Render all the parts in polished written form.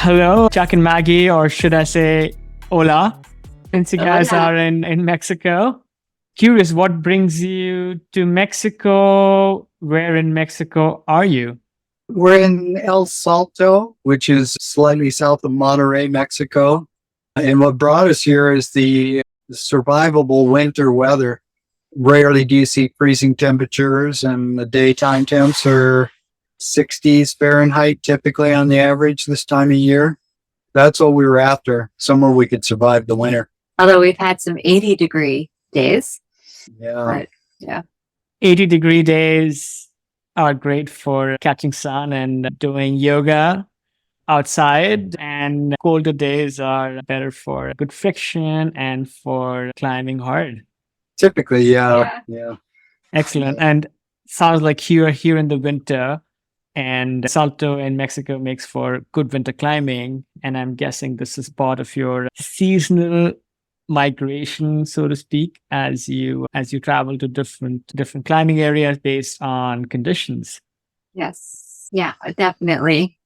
Hello, Chuck and Maggie, or should I say hola, since you guys are in Mexico. Curious, what brings you to Mexico? Where in Mexico are you? We're in El Salto, which is slightly south of Monterrey, Mexico. And what brought us here is the survivable winter weather. Rarely do you see freezing temperatures, and the daytime temps are 60s Fahrenheit, typically on the average this time of year. That's what we were after, somewhere we could survive the winter. Although we've had some 80-degree days. Yeah. Yeah. 80-degree days are great for catching sun and doing yoga outside, and colder days are better for good friction and for climbing hard. Typically, yeah. Excellent. And sounds like you are here in the winter, and Salto in Mexico makes for good winter climbing. And I'm guessing this is part of your seasonal migration, so to speak, as you travel to different climbing areas based on conditions. Yes. Yeah, definitely.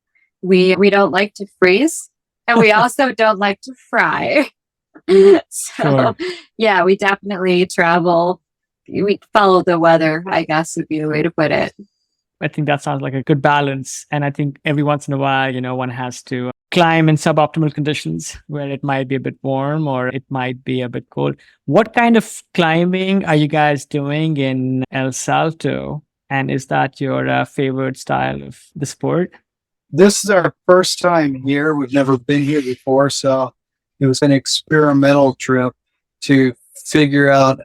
We don't like to freeze, and we also don't like to fry. So, yeah, we definitely travel. We follow the weather, I guess would be the way to put it. I think that sounds like a good balance. And I think every once in a while, one has to climb in suboptimal conditions where it might be a bit warm or it might be a bit cold. What kind of climbing are you guys doing in El Salto? And is that your favorite style of the sport? This is our first time here. We've never been here before, so it was an experimental trip to figure out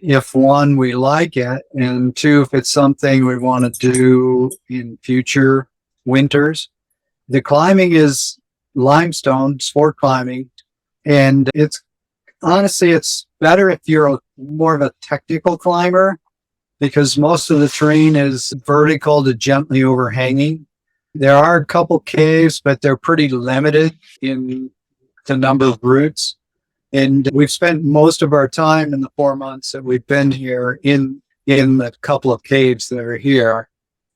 if one, we like it, and two, if it's something we want to do in future winters. The climbing is limestone, sport climbing, and it's better if you're more of a technical climber, because most of the terrain is vertical to gently overhanging. There are a couple caves, but they're pretty limited in the number of routes. And we've spent most of our time in the 4 months that we've been here in the couple of caves that are here.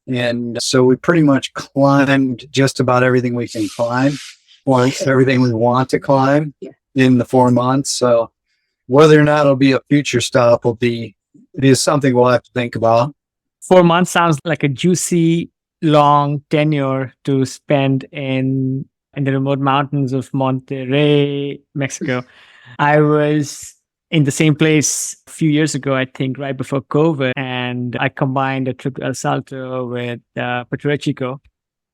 And so we pretty much climbed just about everything we can climb, or everything we want to climb in the 4 months. So whether or not it'll be a future stop it is something we'll have to think about. 4 months sounds like a juicy, long tenure to spend in the remote mountains of Monterrey, Mexico. I was in the same place a few years ago, I think, right before COVID, and I combined a trip to El Salto with Puerto Rico.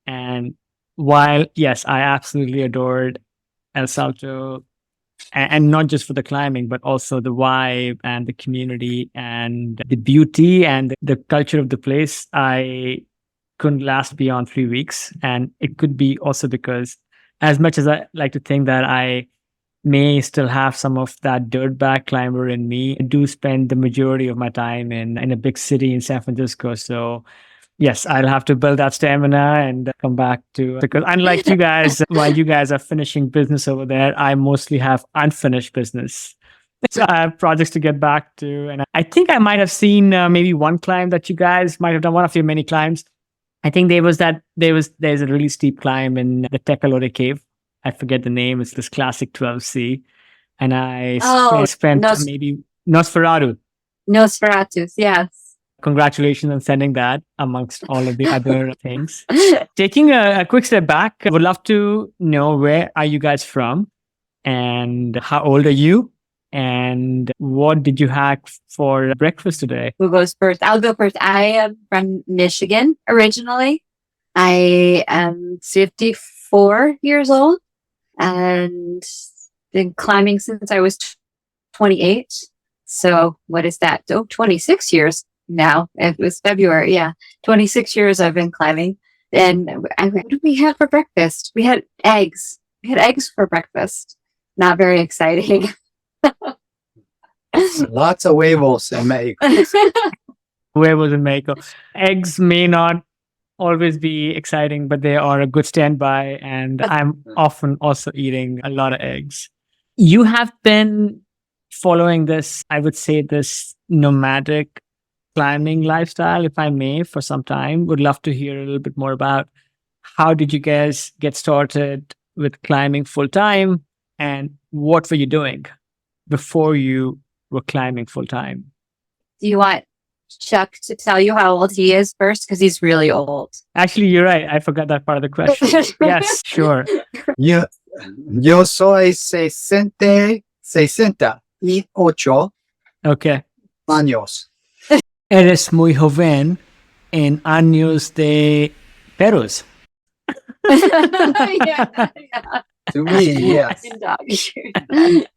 And while, yes, I absolutely adored El Salto, and not just for the climbing, but also the vibe and the community and the beauty and the culture of the place, I couldn't last beyond 3 weeks. And it could be also because, as much as I like to think that I may still have some of that dirtbag climber in me, I do spend the majority of my time in a big city in San Francisco. So yes, I'll have to build that stamina and come back to, because unlike you guys, while you guys are finishing business over there, I mostly have unfinished business. So I have projects to get back to. And I think I might have seen maybe one climb that you guys might have done, one of your many climbs. I think there's a really steep climb in the Tecolote cave. I forget the name. It's this classic 12C. And I spent maybe Nosferatu. Nosferatus, yes. Congratulations on sending that amongst all of the other things. Taking a quick step back, I would love to know, where are you guys from? And how old are you? And what did you have for breakfast today? Who goes first? I'll go first. I am from Michigan originally. I am 54 years old and been climbing since I was 28. So what is that? 26 years now. It was February. Yeah. 26 years I've been climbing. And what did we have for breakfast? We had eggs. We had eggs for breakfast. Not very exciting. Lots of huevos in Mexico. Huevos in Mexico. Eggs may not always be exciting, but they are a good standby. And I'm often also eating a lot of eggs. You have been following this, I would say, this nomadic climbing lifestyle, if I may, for some time. Would love to hear a little bit more about how did you guys get started with climbing full time, and what were you doing before you were climbing full time? Do you want Chuck to tell you how old he is first? Because he's really old. Actually, you're right. I forgot that part of the question. Yes, sure. Yo soy 68 Okay. años. Eres muy joven en años de perros. Yeah. To me, yes.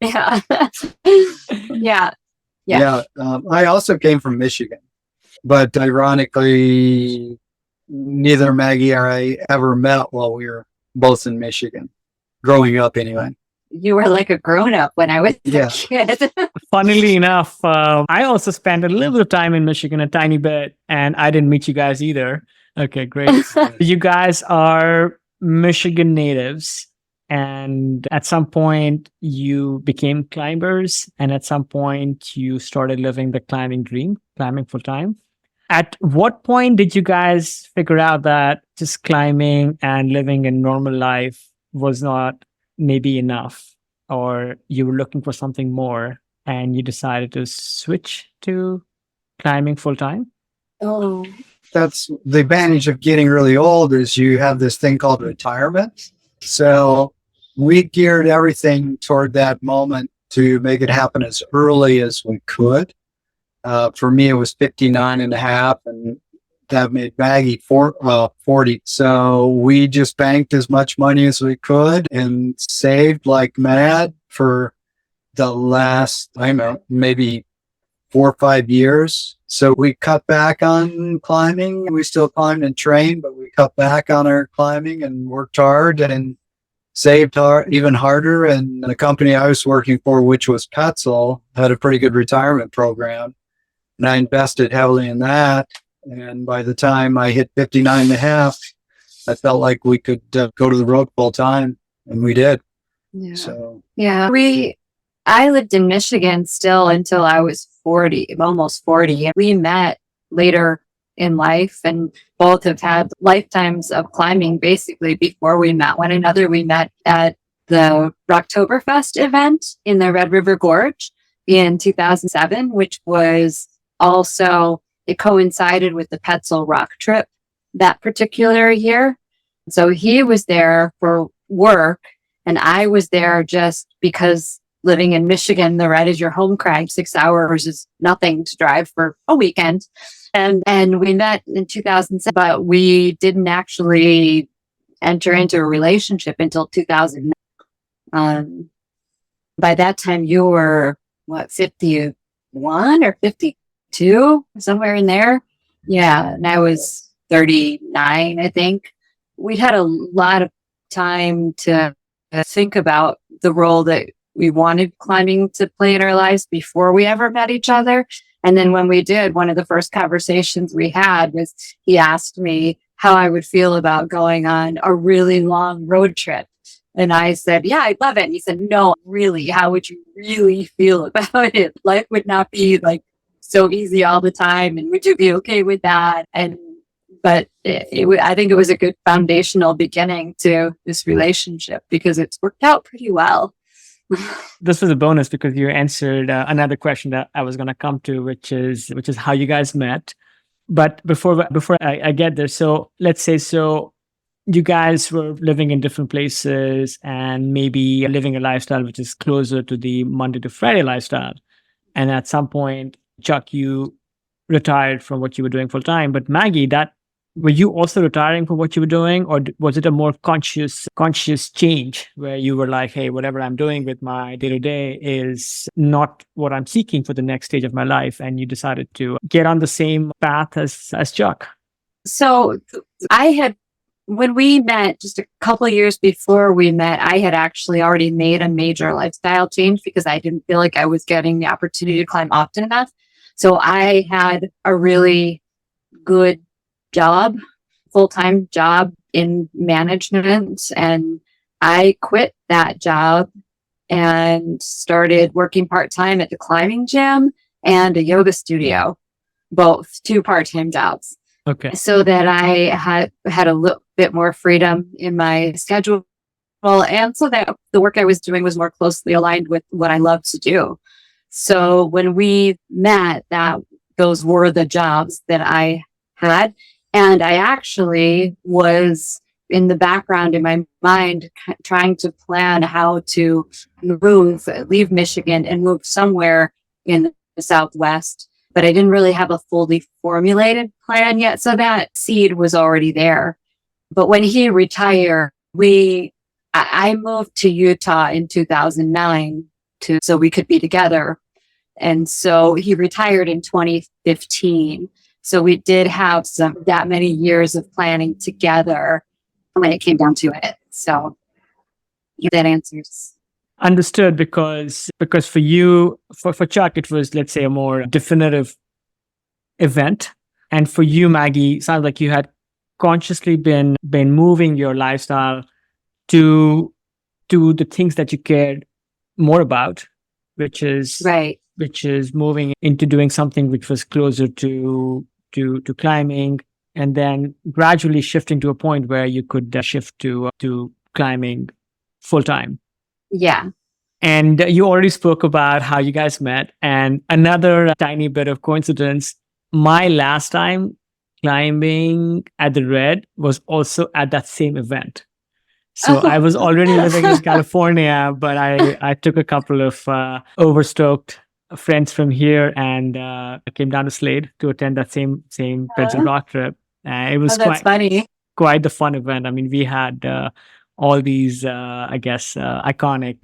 Yeah. Yeah. Yeah. I also came from Michigan, but ironically, neither Maggie or I ever met while we were both in Michigan, growing up anyway. You were like a grown up when I was Yeah. a kid. Funnily enough, I also spent a little bit of time in Michigan, a tiny bit, and I didn't meet you guys either. Okay, great. You guys are Michigan natives, and at some point you became climbers, and at some point you started living the climbing dream, climbing full time. At what point did you guys figure out that just climbing and living a normal life was not maybe enough, or you were looking for something more and you decided to switch to climbing full time? Oh. That's the advantage of getting really old is you have this thing called retirement. So we geared everything toward that moment to make it happen as early as we could. For me, it was 59 and a half, and that made Maggie 40. So we just banked as much money as we could and saved like mad for the last, I don't know, maybe 4 or 5 years. So we cut back on climbing. We still climbed and trained, but we cut back on our climbing and worked hard and saved even harder. And the company I was working for, which was Petzl, had a pretty good retirement program. And I invested heavily in that. And by the time I hit 59 and a half, I felt like we could go to the road full time. And we did. Yeah. So, Yeah. I lived in Michigan still until I was 40, almost 40. We met later in life and both have had lifetimes of climbing basically before we met one another. We met at the Rocktoberfest event in the Red River Gorge in 2007, which was also, it coincided with the Petzl rock trip that particular year. So he was there for work and I was there just because living in Michigan, the red is your home crag. 6 hours is nothing to drive for a weekend. And we met in 2007, but we didn't actually enter into a relationship until 2009. By that time, you were, 51 or 52? Somewhere in there. Yeah. And I was 39, I think. We'd had a lot of time to think about the role that we wanted climbing to play in our lives before we ever met each other. And then when we did, one of the first conversations we had was he asked me how I would feel about going on a really long road trip. And I said, yeah, I'd love it. And he said, no, really, how would you really feel about it? Life would not be like so easy all the time. And would you be okay with that? But I think it was a good foundational beginning to this relationship because it's worked out pretty well. This was a bonus because you answered another question that I was going to come to, which is how you guys met. But before I get there, so let's say you guys were living in different places and maybe living a lifestyle which is closer to the Monday to Friday lifestyle. And at some point, Chuck, you retired from what you were doing full time. But Maggie, were you also retiring from what you were doing, or was it a more conscious change where you were like, hey, whatever I'm doing with my day-to-day is not what I'm seeking for the next stage of my life, and you decided to get on the same path as Chuck? So when we met, just a couple of years before we met, I had actually already made a major lifestyle change because I didn't feel like I was getting the opportunity to climb often enough. So I had a really good job, full-time job in management. And I quit that job and started working part-time at the climbing gym and a yoga studio, both 2 part-time jobs. Okay. So that I had a little bit more freedom in my schedule Well, and so that the work I was doing was more closely aligned with what I love to do. So when we met, those were the jobs that I had. And I actually was in the background in my mind trying to plan how to leave Michigan and move somewhere in the Southwest. But I didn't really have a fully formulated plan yet. So that seed was already there. But when he retired, I moved to Utah in 2009 so we could be together. And so he retired in 2015. So we did have that many years of planning together when it came down to it. So that answers. Understood, because for you, for Chuck, it was, let's say, a more definitive event. And for you, Maggie, it sounds like you had consciously been moving your lifestyle to the things that you cared more about, which is right. Which is moving into doing something which was closer to climbing, and then gradually shifting to a point where you could shift to climbing full time. Yeah. And you already spoke about how you guys met. And another tiny bit of coincidence, my last time climbing at the Red was also at that same event. So I was already living in California, but I took a couple of overstoked friends from here, and I came down to Slade to attend that same Pencil Rock trip. It was quite the fun event. I mean, we had all these, iconic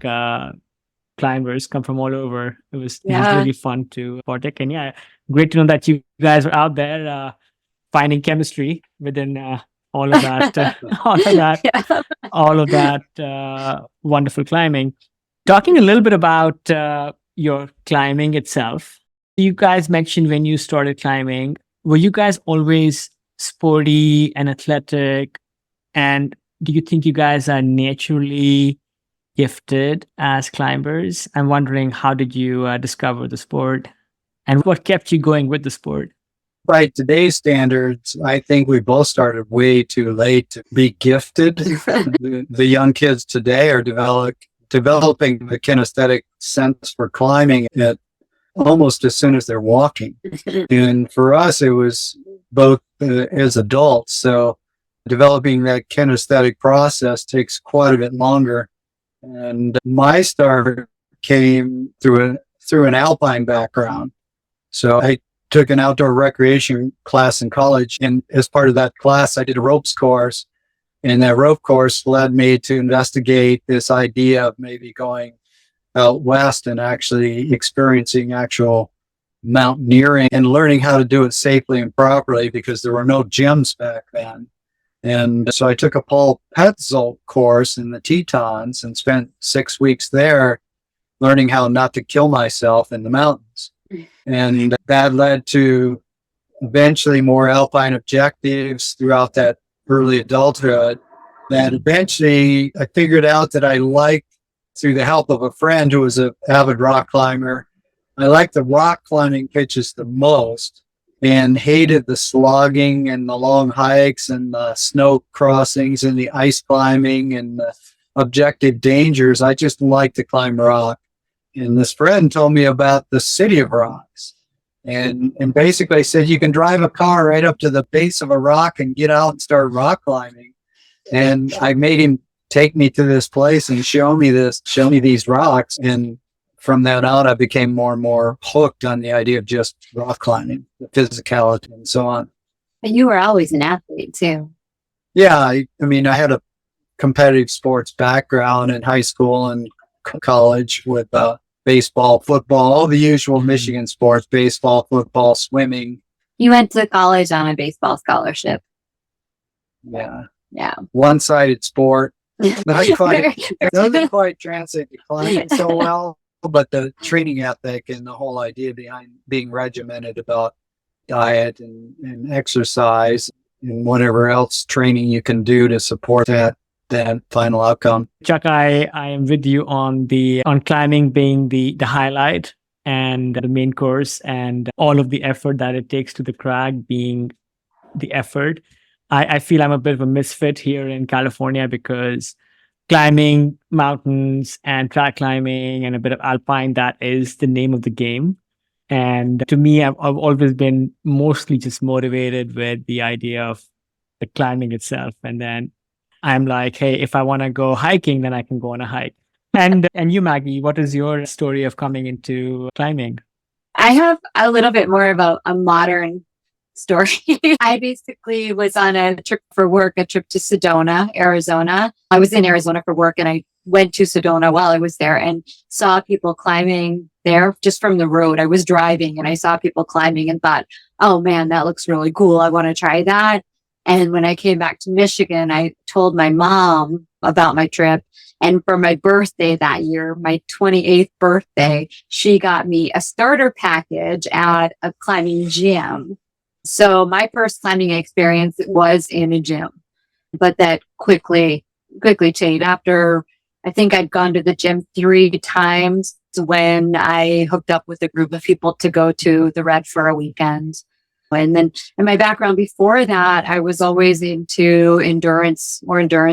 climbers come from all over. It was really fun to partake. And great to know that you guys are out there finding chemistry within all of that, all of that wonderful climbing. Talking a little bit about your climbing itself, you guys mentioned when you started climbing, were you guys always sporty and athletic? And do you think you guys are naturally gifted as climbers? I'm wondering, how did you discover the sport, and what kept you going with the sport? By today's standards, I think we both started way too late to be gifted. The young kids today are developing the kinesthetic sense for climbing at almost as soon as they're walking. And for us, it was both as adults. So developing that kinesthetic process takes quite a bit longer. And my start came through an alpine background. So I took an outdoor recreation class in college. And as part of that class, I did a ropes course. And that rope course led me to investigate this idea of maybe going out west and actually experiencing actual mountaineering and learning how to do it safely and properly, because there were no gyms back then. And so I took a Paul Petzold course in the Tetons and spent 6 weeks there learning how not to kill myself in the mountains. And that led to eventually more alpine objectives throughout that early adulthood. That eventually I figured out that I liked, through the help of a friend who was an avid rock climber, I liked the rock climbing pitches the most and hated the slogging and the long hikes and the snow crossings and the ice climbing and the objective dangers. I just liked to climb rock. And this friend told me about the City of Rocks. And basically said, you can drive a car right up to the base of a rock and get out and start rock climbing. And I made him take me to this place and show me these rocks. And from then on, I became more and more hooked on the idea of just rock climbing, the physicality and so on. But you were always an athlete too. Yeah. I had a competitive sports background in high school and college with baseball, football, all the usual Michigan sports, baseball, football, swimming. You went to college on a baseball scholarship. Yeah. Yeah. One-sided sport. Doesn't quite translate to climbing so well, but the training ethic and the whole idea behind being regimented about diet and exercise and whatever else training you can do to support that final outcome. Chuck, I am with you on climbing being the highlight and the main course, and all of the effort that it takes to the crag being the effort. I feel I'm a bit of a misfit here in California, because climbing mountains and track climbing and a bit of alpine, that is the name of the game. And to me, I've always been mostly just motivated with the idea of the climbing itself. And then I'm like, hey, if I want to go hiking, then I can go on a hike. And you, Maggie, what is your story of coming into climbing? I have a little bit more of a modern story. I basically was on a trip for work, a trip to Sedona, Arizona. I was in Arizona for work and I went to Sedona while I was there and saw people climbing there just from the road. I was driving and I saw people climbing and thought, oh man, that looks really cool. I want to try that. And when I came back to Michigan, I told my mom about my trip. And for my birthday that year, my 28th birthday, she got me a starter package at a climbing gym. So my first climbing experience was in a gym, but that quickly changed after I think I'd gone to the gym 3 times when I hooked up with a group of people to go to the Red for a weekend. And then in my background before that, I was always into endurance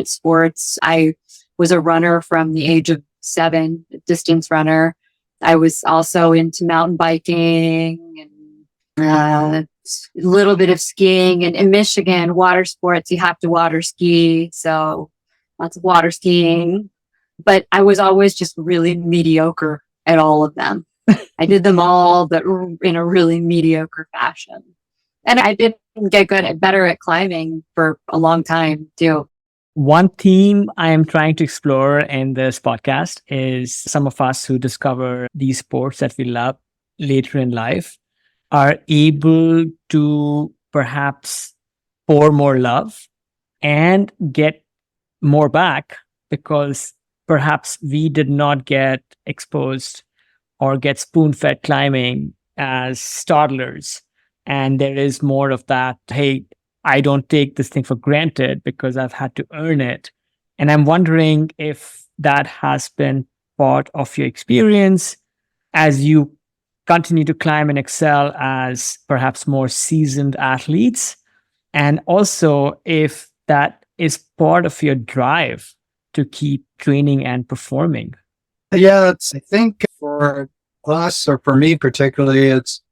sports. I was a runner from the age of 7, distance runner. I was also into mountain biking and a little bit of skiing. And in Michigan, water sports, you have to water ski. So lots of water skiing. But I was always just really mediocre at all of them. I did them all, but in a really mediocre fashion. And I didn't get better at climbing for a long time too. One theme I am trying to explore in this podcast is some of us who discover these sports that we love later in life are able to perhaps pour more love and get more back because perhaps we did not get exposed or get spoon-fed climbing as toddlers. And there is more of that, hey, I don't take this thing for granted because I've had to earn it. And I'm wondering if that has been part of your experience as you continue to climb and excel as perhaps more seasoned athletes. And also if that is part of your drive to keep training and performing. Yeah, I think for us, or for me particularly, it's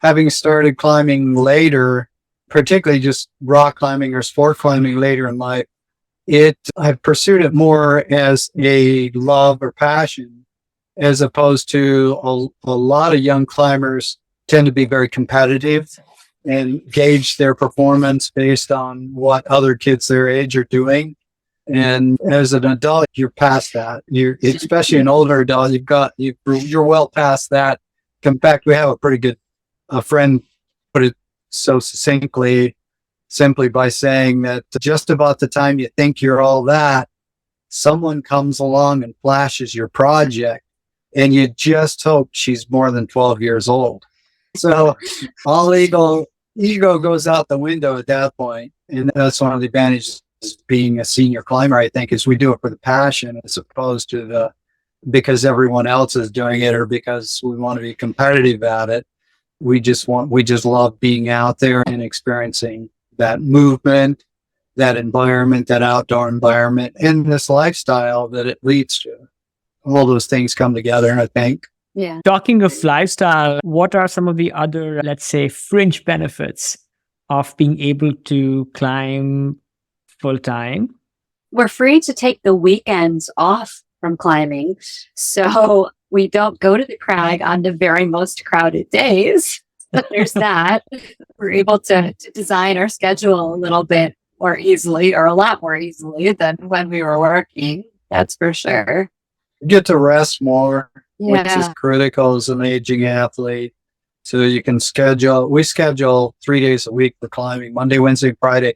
having started climbing later, particularly just rock climbing or sport climbing later in life. I've pursued it more as a love or passion, as opposed to a lot of young climbers tend to be very competitive and gauge their performance based on what other kids their age are doing. And as an adult, you're past that. Especially an older adult, you're well past that. In fact, we have a friend put it so succinctly, simply by saying that just about the time you think you're all that, someone comes along and flashes your project and you just hope she's more than 12 years old. So all ego goes out the window at that point. And that's one of the advantages being a senior climber, I think, is we do it for the passion as opposed to because everyone else is doing it or because we want to be competitive at it. We just love being out there and experiencing that movement, that environment, that outdoor environment, and this lifestyle that it leads to. All those things come together, I think. Yeah. Talking of lifestyle, what are some of the other, let's say, fringe benefits of being able to climb full time? We're free to take the weekends off from climbing. So we don't go to the crag on the very most crowded days. There's that. We're able to design our schedule a little bit more easily, or a lot more easily than when we were working. That's for sure. You get to rest more, which is Yeah. critical as an aging athlete. So we schedule 3 days a week for climbing, Monday, Wednesday, Friday.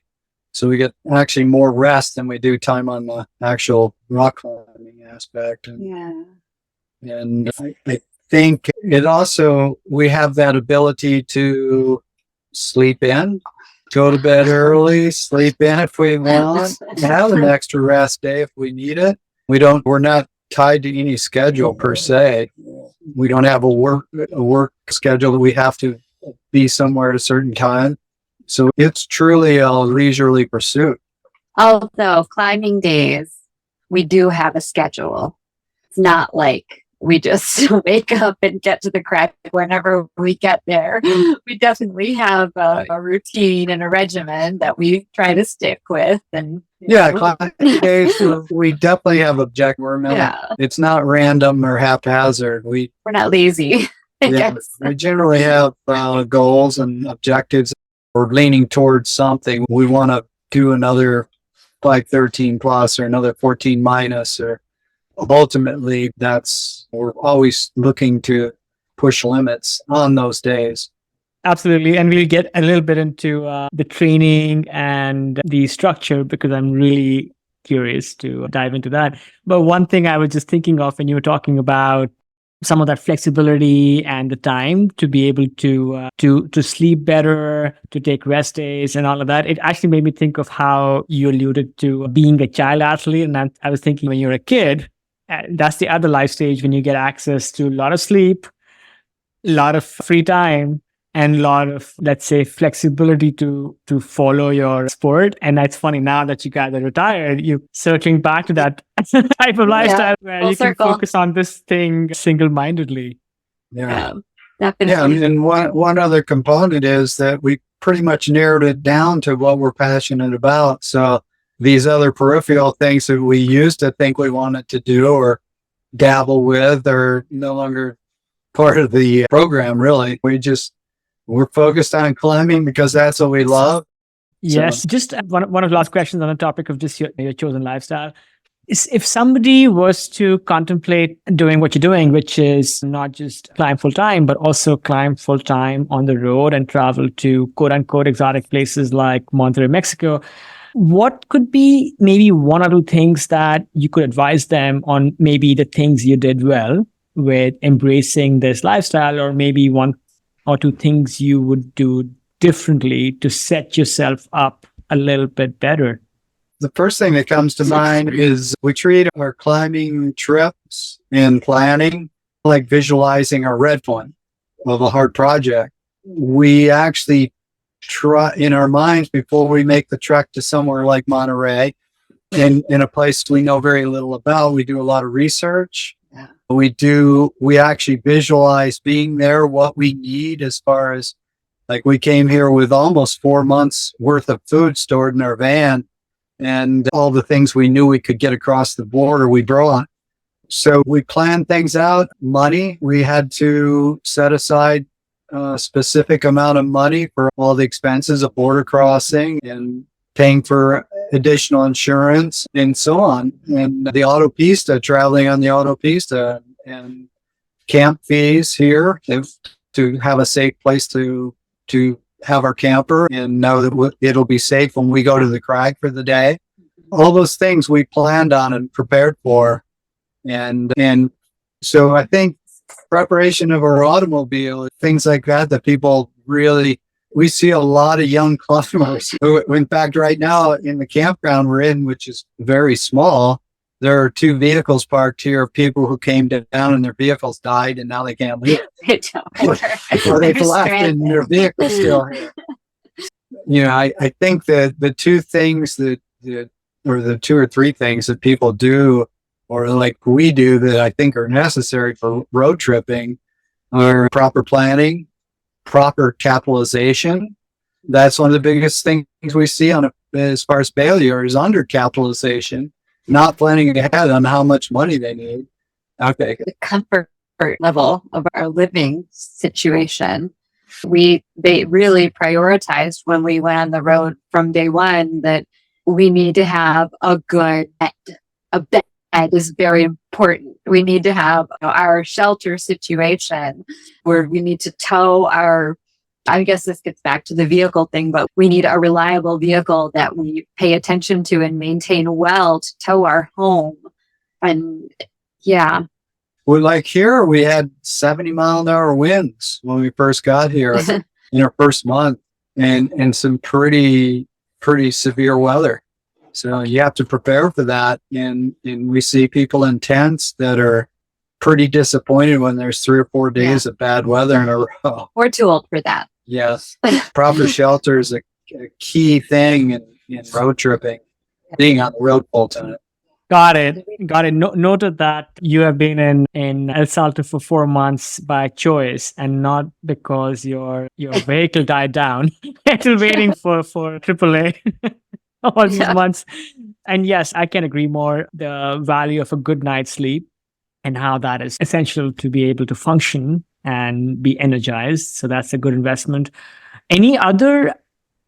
So we get actually more rest than we do time on the actual rock climbing aspect. And I think it also, we have that ability to sleep in, go to bed early, sleep in if we want, have an extra rest day if we need it. We're not tied to any schedule per se. We don't have a work schedule that we have to be somewhere at a certain time. So it's truly a leisurely pursuit. Also, climbing days. we do have a schedule. It's not like we just wake up and get to the crag whenever we get there. We definitely have a routine and a regimen that we try to stick with. And climbing days, we definitely have objective. It's not random or haphazard. We're not lazy. We generally have goals and objectives. We're leaning towards something. We want to do another 513 plus or another 14 minus, or ultimately we're always looking to push limits on those days. Absolutely. And we'll get a little bit into the training and the structure, because I'm really curious to dive into that. But one thing I was just thinking of when you were talking about some of that flexibility and the time to be able to sleep better, to take rest days and all of that, it actually made me think of how you alluded to being a child athlete. And I was thinking, when you're a kid, that's the other life stage when you get access to a lot of sleep, a lot of free time, and a lot of, let's say, flexibility to follow your sport. And that's funny, now that you guys are retired, you're circling back to that type of lifestyle where you can focus on this thing single-mindedly. Yeah. Definitely. Yeah, and one other component is that we pretty much narrowed it down to what we're passionate about. So these other peripheral things that we used to think we wanted to do or dabble with are no longer part of the program, really. We're focused on climbing because that's what we love. Yes. So, just one of the last questions on the topic of just your chosen lifestyle is, if somebody was to contemplate doing what you're doing, which is not just climb full time, but also climb full time on the road and travel to quote unquote exotic places like Monterrey, Mexico, what could be maybe one or two things that you could advise them on, maybe the things you did well with embracing this lifestyle, or maybe one or two things you would do differently to set yourself up a little bit better? The first thing that comes to mind is we treat our climbing trips and planning like visualizing a red point of a hard project. We actually try in our minds, before we make the trek to somewhere like Monterey, in a place we know very little about, we do a lot of research. We actually visualize being there, what we need, as far as, like, we came here with almost 4 months worth of food stored in our van, and all the things we knew we could get across the border, we brought. So we planned things out. Money, we had to set aside a specific amount of money for all the expenses of border crossing and paying for additional insurance and so on. And the autopista, traveling on the autopista, and camp fees here to have a safe place to have our camper and know that it'll be safe when we go to the crag for the day. All those things we planned on and prepared for. And so I think preparation of our automobile, things like that people really, we see a lot of young climbers. In fact, right now in the campground we're in, which is very small, there are 2 vehicles parked here of people who came down and their vehicles died and now they can't leave. Or they've left and their vehicle's still here. I think that the 2 things or the 2 or 3 things that people do, or like we do, that I think are necessary for road tripping, are proper planning, proper capitalization. That's one of the biggest things we see as far as failure is undercapitalization, not planning ahead on how much money they need. Okay. The comfort level of our living situation. They really prioritized when we went on the road from day one that we need to have a good bed. A bed is very important. We need to have our shelter situation where we need to tow I guess this gets back to the vehicle thing, but we need a reliable vehicle that we pay attention to and maintain well to tow our home. And yeah. Well, like here, we had 70-mile-an-hour winds when we first got here in our first month, and some pretty severe weather. So you have to prepare for that. And we see people in tents that are pretty disappointed when there's 3 or 4 days of bad weather in a row. We're too old for that. Yes. Proper shelter is a key thing in road tripping, being on the road full time. Got it. Got it. Noted that you have been in El Salto for 4 months by choice and not because your vehicle died down. Still waiting for AAA all these Yeah. months. And yes, I can agree more. The value of a good night's sleep and how that is essential to be able to function and be energized. So that's a good investment. Any other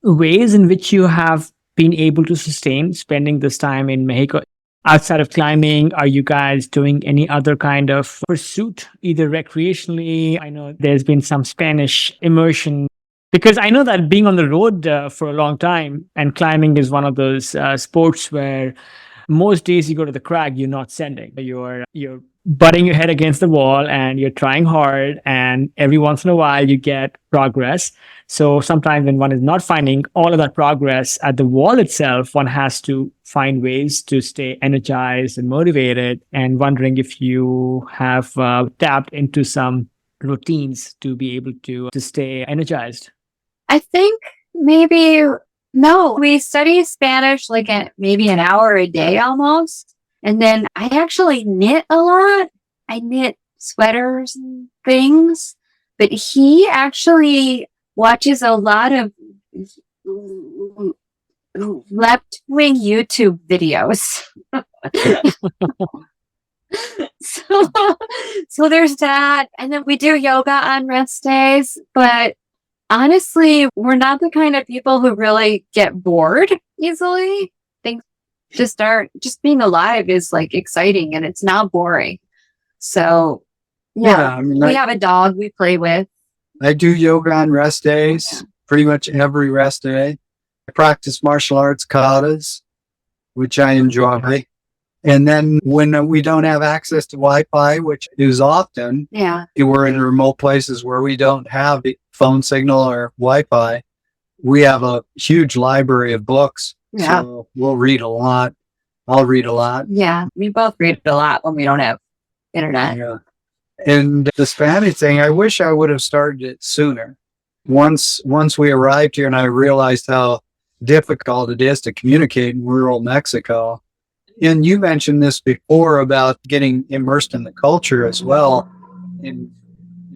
ways in which you have been able to sustain spending this time in Mexico? Outside of climbing, are you guys doing any other kind of pursuit, either recreationally? I know there's been some Spanish immersion because I know that being on the road for a long time and climbing is one of those sports where most days you go to the crag, you're not sending. You're butting your head against the wall and you're trying hard, and every once in a while you get progress. So sometimes when one is not finding all of that progress at the wall itself, one has to find ways to stay energized and motivated, and wondering if you have tapped into some routines to be able to stay energized. I think maybe no. We study Spanish like maybe an hour a day almost. And then I actually knit a lot. I knit sweaters and things. But he actually watches a lot of left wing YouTube videos. So there's that. And then we do yoga on rest days. But honestly, we're not the kind of people who really get bored easily. Things just being alive is like exciting and it's not boring. So yeah, I mean, we have a dog we play with. I do yoga on rest days, pretty much every rest day. I practice martial arts katas, which I enjoy. And then when we don't have access to Wi-Fi, which is often, we're in remote places where we don't have phone signal or Wi-Fi, we have a huge library of books. Yeah. So we'll read a lot. I'll read a lot. Yeah. We both read a lot when we don't have internet. Yeah. And the Spanish thing, I wish I would have started it sooner. Once we arrived here and I realized how difficult it is to communicate in rural Mexico. And you mentioned this before about getting immersed in the culture as well and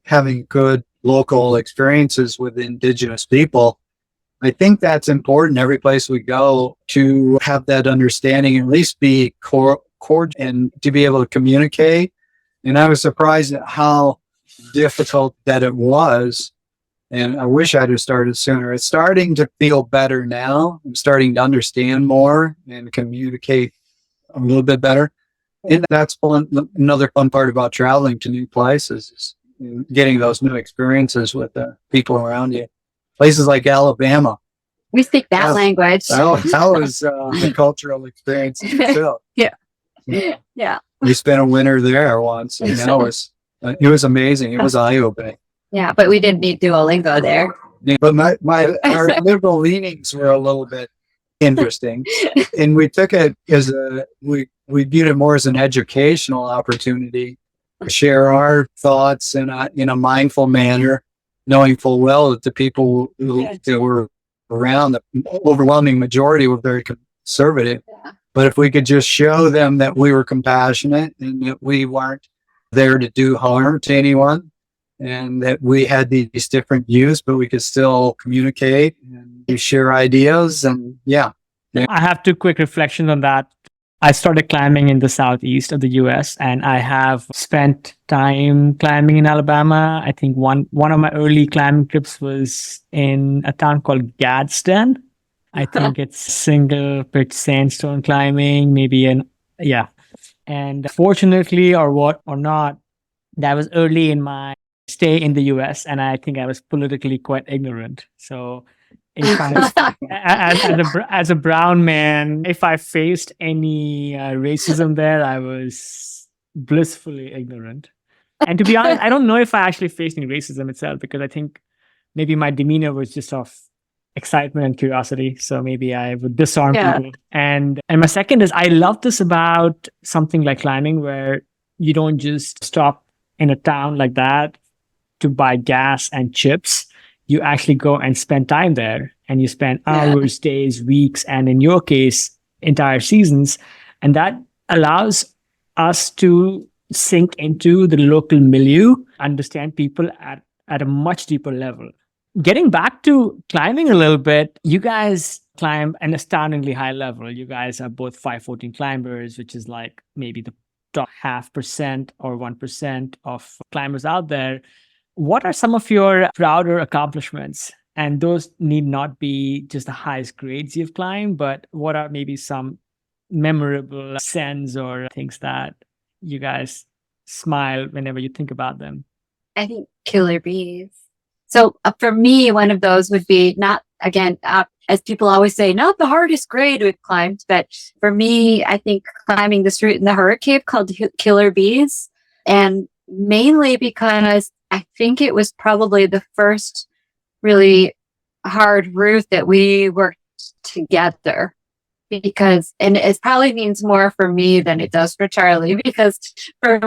having good local experiences with indigenous people. I think that's important every place we go to have that understanding, at least be cordial and to be able to communicate. And I was surprised at how difficult that it was. And I wish I'd have started sooner. It's starting to feel better now. I'm starting to understand more and communicate a little bit better. And that's another fun part about traveling to new places is getting those new experiences with the people around you. Places like Alabama. We speak that language. That was a cultural experience too. Yeah. We spent a winter there once, and it was amazing. It was eye-opening. Yeah, but we didn't need Duolingo there. Yeah, but our liberal leanings were a little bit interesting, and we took it as we viewed it more as an educational opportunity to share our thoughts in a mindful manner, knowing full well that the people who were around, the overwhelming majority were very conservative. Yeah. But if we could just show them that we were compassionate and that we weren't there to do harm to anyone, and that we had these different views, but we could still communicate and share ideas. And I have two quick reflections on that. I started climbing in the southeast of the US, and I have spent time climbing in Alabama. I think one of my early climbing trips was in a town called Gadsden. I think it's single pit sandstone climbing, And fortunately or not, that was early in my stay in the US, and I think I was politically quite ignorant. So if as a brown man, if I faced any racism there, I was blissfully ignorant. And to be honest, I don't know if I actually faced any racism itself, because I think maybe my demeanor was just of excitement and curiosity. So maybe I would disarm people. And my second is, I love this about something like climbing, where you don't just stop in a town like that to buy gas and chips. You actually go and spend time there, and you spend hours, days, weeks, and in your case, entire seasons. And that allows us to sink into the local milieu, understand people at a much deeper level. Getting back to climbing a little bit, you guys climb an astoundingly high level. You guys are both 514 climbers, which is like maybe the top 0.5% or 1% of climbers out there. What are some of your prouder accomplishments? And those need not be just the highest grades you've climbed, but what are maybe some memorable ascents or things that you guys smile whenever you think about them? I think killer bees. So for me, one of those would be not, again, as people always say, not the hardest grade we've climbed, but for me, I think climbing this route in the Hurricane Cave called Killer Bees. And mainly because I think it was probably the first really hard route that we worked together. Because, and it probably means more for me than it does for Charlie, because for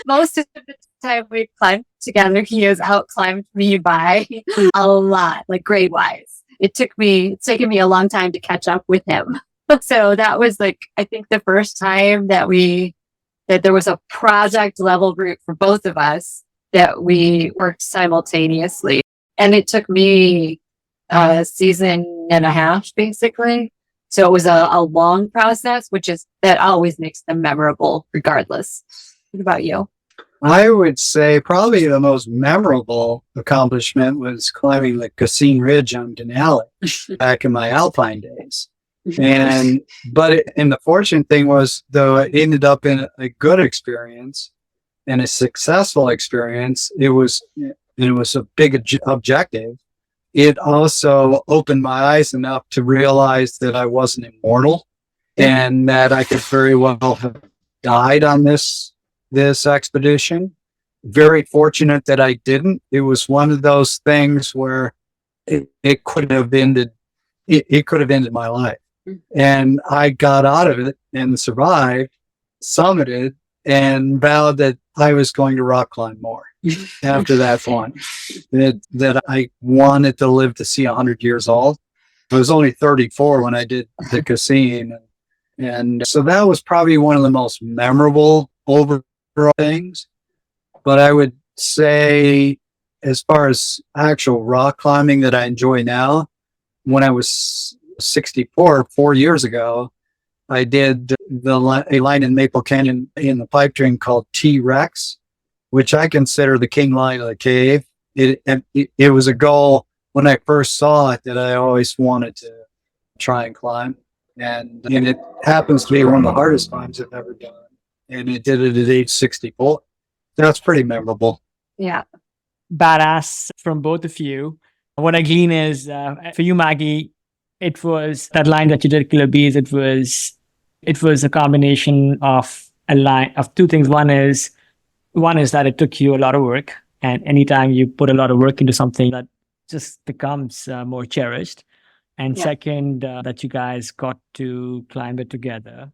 most of the time we climbed together, he has outclimbed me by a lot, like grade wise. It's taken me a long time to catch up with him. So that was like, I think the first time that there was a project level route for both of us that we worked simultaneously. And it took me a season and a half, basically. So it was a long process, that always makes them memorable regardless. What about you? I would say probably the most memorable accomplishment was climbing the Cassin Ridge on Denali back in my alpine days. And the fortunate thing was, though it ended up in a good experience and a successful experience, it was a big objective. It also opened my eyes enough to realize that I wasn't immortal and that I could very well have died on this expedition. Very fortunate that I didn't. It was one of those things where it could have ended. It could have ended my life, and I got out of it and survived, summited, and vowed that I was going to rock climb more after that point. That I wanted to live to see 100 years old. I was only 34 when I did the Cassin, and so that was probably one of the most memorable overall things. But I would say, as far as actual rock climbing that I enjoy now, when I was 64, 4 years ago, I did a line in Maple Canyon in the pipe dream called T-Rex, which I consider the king line of the cave. It was a goal when I first saw it that I always wanted to try and climb. And it happens to be one of the hardest climbs I've ever done. And it did it at age 64. That's pretty memorable. Yeah. Badass from both of you. What I glean is, for you, Maggie, it was that line that you did, Killer Bees. It was a combination of two things. One is that it took you a lot of work, and anytime you put a lot of work into something, that just becomes more cherished. And second, that you guys got to climb it together.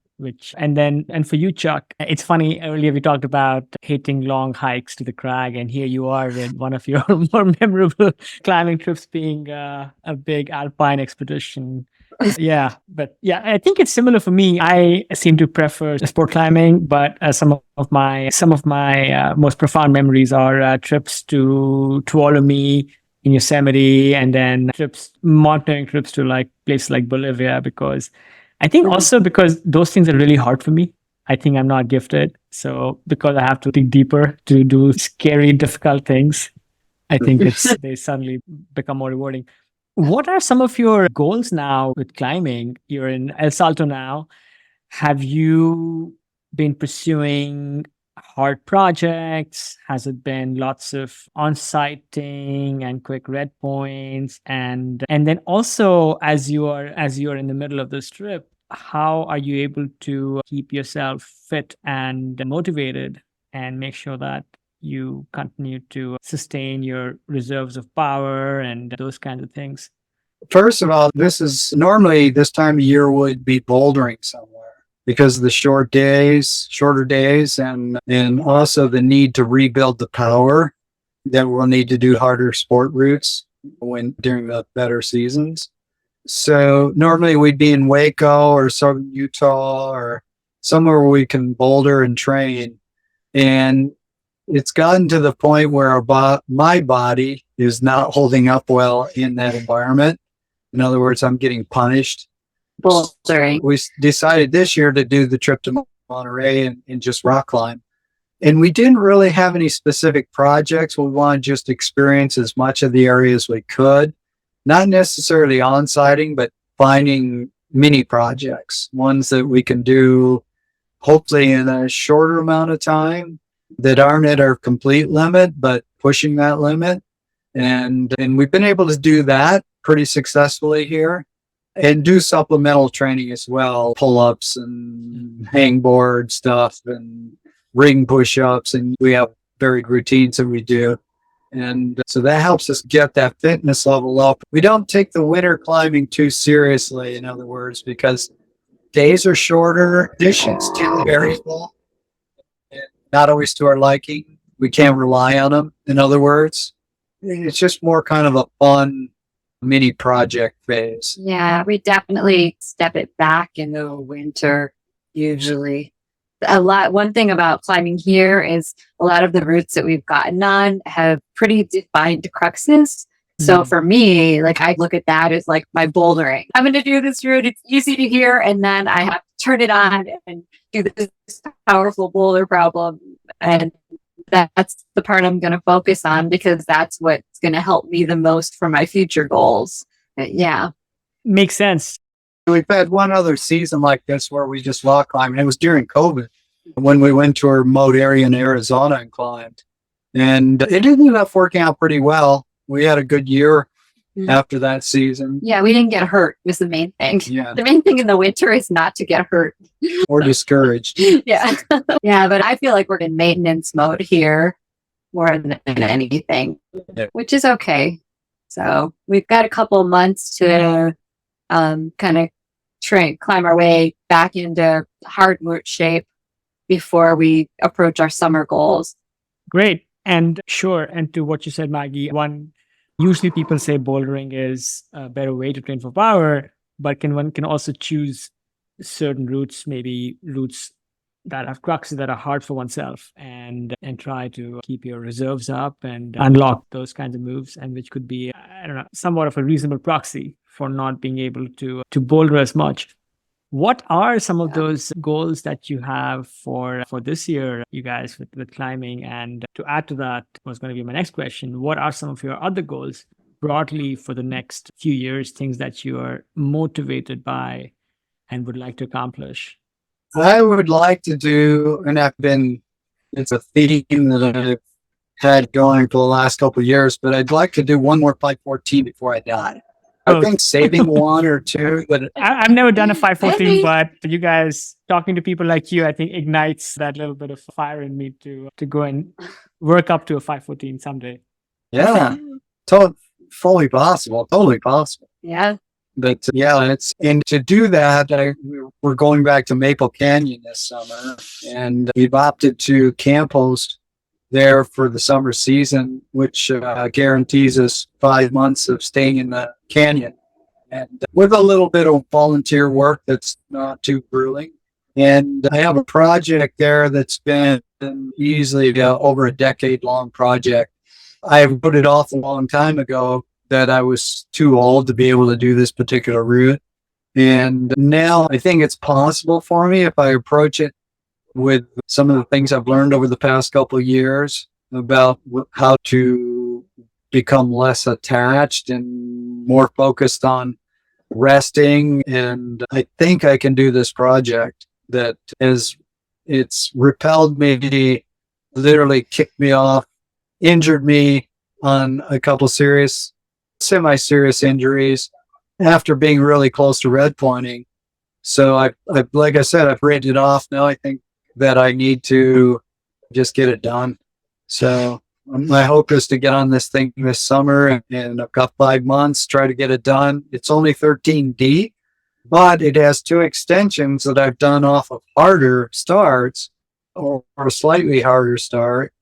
And for you, Chuck, it's funny, earlier we talked about hating long hikes to the crag, and here you are with one of your more memorable climbing trips being a big alpine expedition. I think it's similar for me. I seem to prefer sport climbing, but some of my most profound memories are trips to Tuolumne in Yosemite, and then mountaineering trips to like places like Bolivia, because I think also because those things are really hard for me. I think I'm not gifted. So because I have to dig deeper to do scary, difficult things, I think they suddenly become more rewarding. What are some of your goals now with climbing? You're in El Salto now. Have you been pursuing hard projects? Has it been lots of on-sighting and quick red points? And then also, as you are in the middle of this trip, how are you able to keep yourself fit and motivated and make sure that you continue to sustain your reserves of power and those kinds of things? First of all, normally this time of year would be bouldering somewhere because of the shorter days, and also the need to rebuild the power that we'll need to do harder sport routes during the better seasons. So normally we'd be in Waco or southern Utah or somewhere where we can boulder and train. And it's gotten to the point where my body is not holding up well in that environment. In other words, I'm getting punished. Bouldering. We decided this year to do the trip to Monterey and just rock climb. And we didn't really have any specific projects. We wanted to just experience as much of the area as we could. Not necessarily on-siting, but finding mini projects, ones that we can do hopefully in a shorter amount of time that aren't at our complete limit, but pushing that limit. And we've been able to do that pretty successfully here and do supplemental training as well, pull-ups and hangboard stuff and ring push-ups. And we have varied routines that we do. And so that helps us get that fitness level up. We don't take the winter climbing too seriously, in other words, because days are shorter, conditions tend variable, and not always to our liking. We can't rely on them, in other words. It's just more kind of a fun mini project phase. Yeah, we definitely step it back in the winter, usually. One thing about climbing here is a lot of the routes that we've gotten on have pretty defined cruxes. So for me, like I look at that as like my bouldering. I'm going to do this route. It's easy to hear. And then I have to turn it on and do this powerful boulder problem. And that's the part I'm going to focus on because that's what's going to help me the most for my future goals. Yeah. Makes sense. We've had one other season like this where we just rock climbed. It was during COVID when we went to a remote area in Arizona and climbed. And it ended up working out pretty well. We had a good year after that season. Yeah, we didn't get hurt was the main thing. Yeah. The main thing in the winter is not to get hurt. Or discouraged. Yeah. Yeah, but I feel like we're in maintenance mode here more than anything, which is okay. So we've got a couple months to kind of climb our way back into hardwood shape before we approach our summer goals. Great. And sure. And to what you said, Maggie, usually people say bouldering is a better way to train for power, but one can also choose certain routes, maybe routes that have cruxes that are hard for oneself and try to keep your reserves up and unlock those kinds of moves, and which could be, I don't know, somewhat of a reasonable proxy for not being able to boulder as much. What are some of those goals that you have for this year, you guys, with climbing? And to add to that was going to be my next question. What are some of your other goals broadly for the next few years, things that you are motivated by and would like to accomplish? I would like to do, and it's a theme that I've had going for the last couple of years, but I'd like to do one more 514 before I die. I think saving one or two, but I've never done a 514, but you guys talking to people like you, I think ignites that little bit of fire in me to go and work up to a 514 someday. Yeah, totally possible. Yeah. But and to do that, we're going back to Maple Canyon this summer, and we've opted to camp host there for the summer season, which guarantees us 5 months of staying in the canyon, and with a little bit of volunteer work that's not too grueling. And I have a project there that's been easily over a decade-long project. I put it off a long time ago that I was too old to be able to do this particular route. And now I think it's possible for me if I approach it with some of the things I've learned over the past couple of years about how to become less attached and more focused on resting. And I think I can do this project that it's repelled me, literally kicked me off, injured me on a couple serious, semi-serious injuries after being really close to red pointing. So I like I said, I've written it off. Now I think that I need to just get it done. So my hope is to get on this thing this summer, and I've got 5 months, try to get it done. It's only 13 deep, but it has 2 extensions that I've done off of harder starts or a slightly harder start,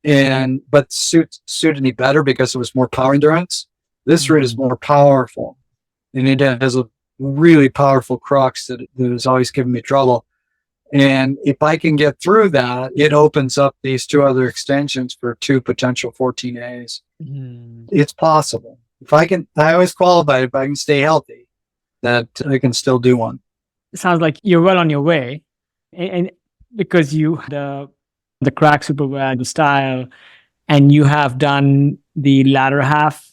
but suited me better because it was more power endurance. This route is more powerful, and it has a really powerful crux that has always given me trouble. And if I can get through that, it opens up these 2 other extensions for 2 potential 14As. It's possible. I always qualify if I can stay healthy, that I can still do one. It sounds like you're well on your way. And because you the crack super well, the style, and you have done the latter half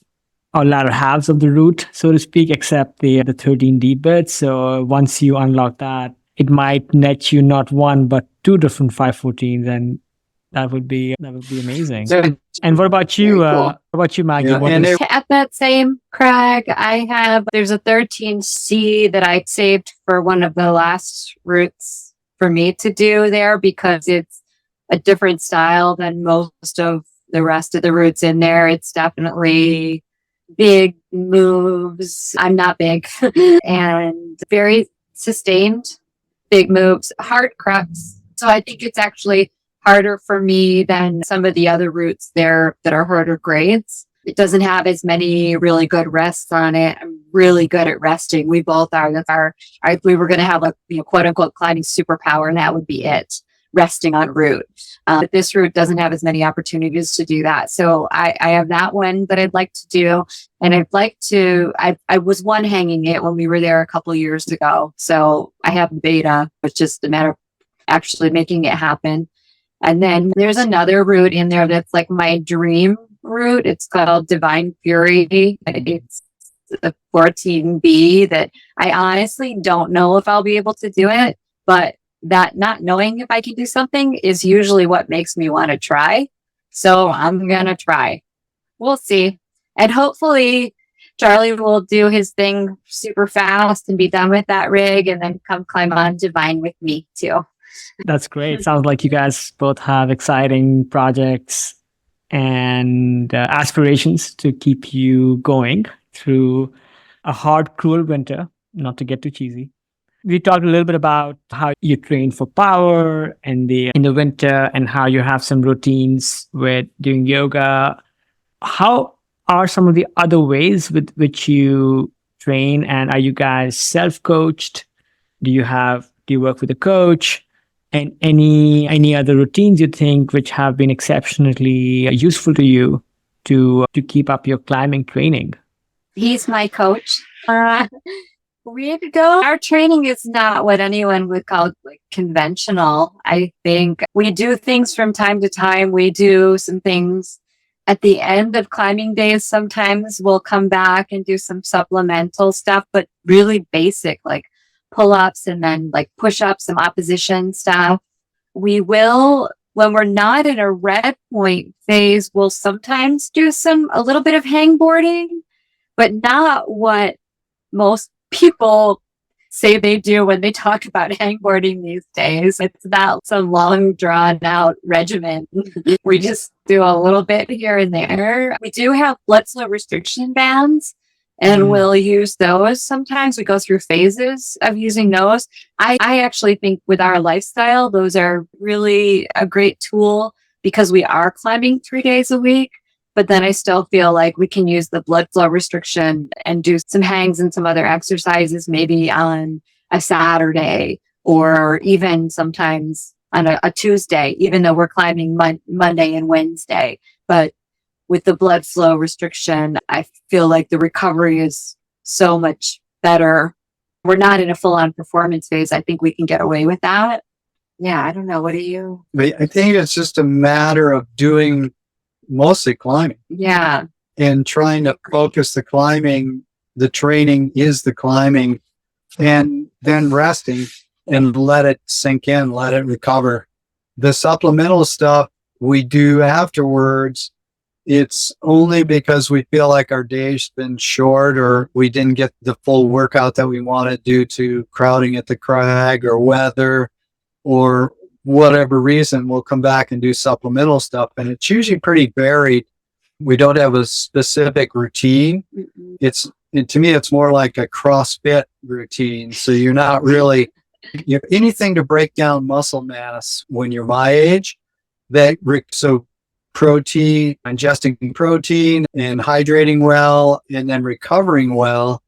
or latter halves of the route, so to speak, except the 13 deep bits. So once you unlock that, it might net you not 1 but 2 different 514s, and that would be amazing. And what about you? What about you, Maggie? Yeah, At that same crag, there's a 13C that I saved for one of the last routes for me to do there, because it's a different style than most of the rest of the routes in there. It's definitely big moves. I'm not big and very sustained, big moves, hard crux. So I think it's actually harder for me than some of the other routes there that are harder grades. It doesn't have as many really good rests on it. I'm really good at resting. We both are. We were going to have a quote unquote climbing superpower, and that would be it. Resting on route. But this route doesn't have as many opportunities to do that. So I have that one that I'd like to do. And I was one hanging it when we were there a couple of years ago. So I have the beta. It's just a matter of actually making it happen. And then there's another route in there that's like my dream route. It's called Divine Fury. It's the 14B that I honestly don't know if I'll be able to do it, but that not knowing if I can do something is usually what makes me want to try. So I'm going to try. We'll see. And hopefully Charlie will do his thing super fast and be done with that rig and then come climb on Divine with me too. That's great. Sounds like you guys both have exciting projects and aspirations to keep you going through a hard, cruel winter, not to get too cheesy. We talked a little bit about how you train for power in the winter and how you have some routines with doing yoga. How are some of the other ways with which you train, and are you guys self-coached? Do you work with a coach? And any other routines you think which have been exceptionally useful to you to keep up your climbing training? He's my coach. Our training is not what anyone would call like conventional. I think we do things from time to time. We do some things at the end of climbing days. Sometimes we'll come back and do some supplemental stuff, but really basic, like pull-ups and then like push-ups, some opposition stuff. We will, when we're not in a red point phase, we'll sometimes do a little bit of hangboarding, but not what most people say they do when they talk about hangboarding these days. It's not some long drawn out regimen. We just do a little bit here and there. We do have blood flow restriction bands, and we'll use those. Sometimes we go through phases of using those. I actually think with our lifestyle, those are really a great tool because we are climbing 3 days a week. But then I still feel like we can use the blood flow restriction and do some hangs and some other exercises, maybe on a Saturday or even sometimes on a Tuesday, even though we're climbing Monday and Wednesday. But with the blood flow restriction, I feel like the recovery is so much better. We're not in a full-on performance phase. I think we can get away with that. Yeah, I don't know. What do you? I think it's just a matter of doing mostly climbing. Yeah. And trying to focus the climbing. The training is the climbing, and then resting and let it sink in, let it recover. The supplemental stuff we do afterwards, it's only because we feel like our day's been short or we didn't get the full workout that we wanted due to crowding at the crag or weather or whatever reason. We'll come back and do supplemental stuff, and it's usually pretty varied. We don't have a specific routine. To me, it's more like a CrossFit routine. So you're not really, anything to break down muscle mass when you're my age. So protein, ingesting protein and hydrating well, and then recovering well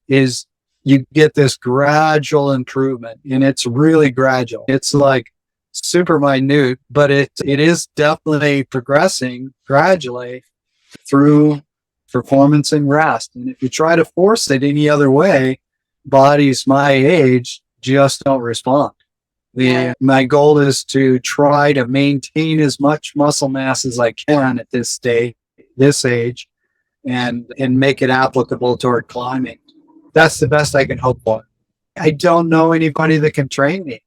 is you get this gradual improvement, and it's really gradual. It's like super minute, but it is definitely progressing gradually through performance and rest. And if you try to force it any other way, bodies my age just don't respond. My goal is to try to maintain as much muscle mass as I can at this age, and make it applicable toward climbing. That's the best I can hope for. I don't know anybody that can train me.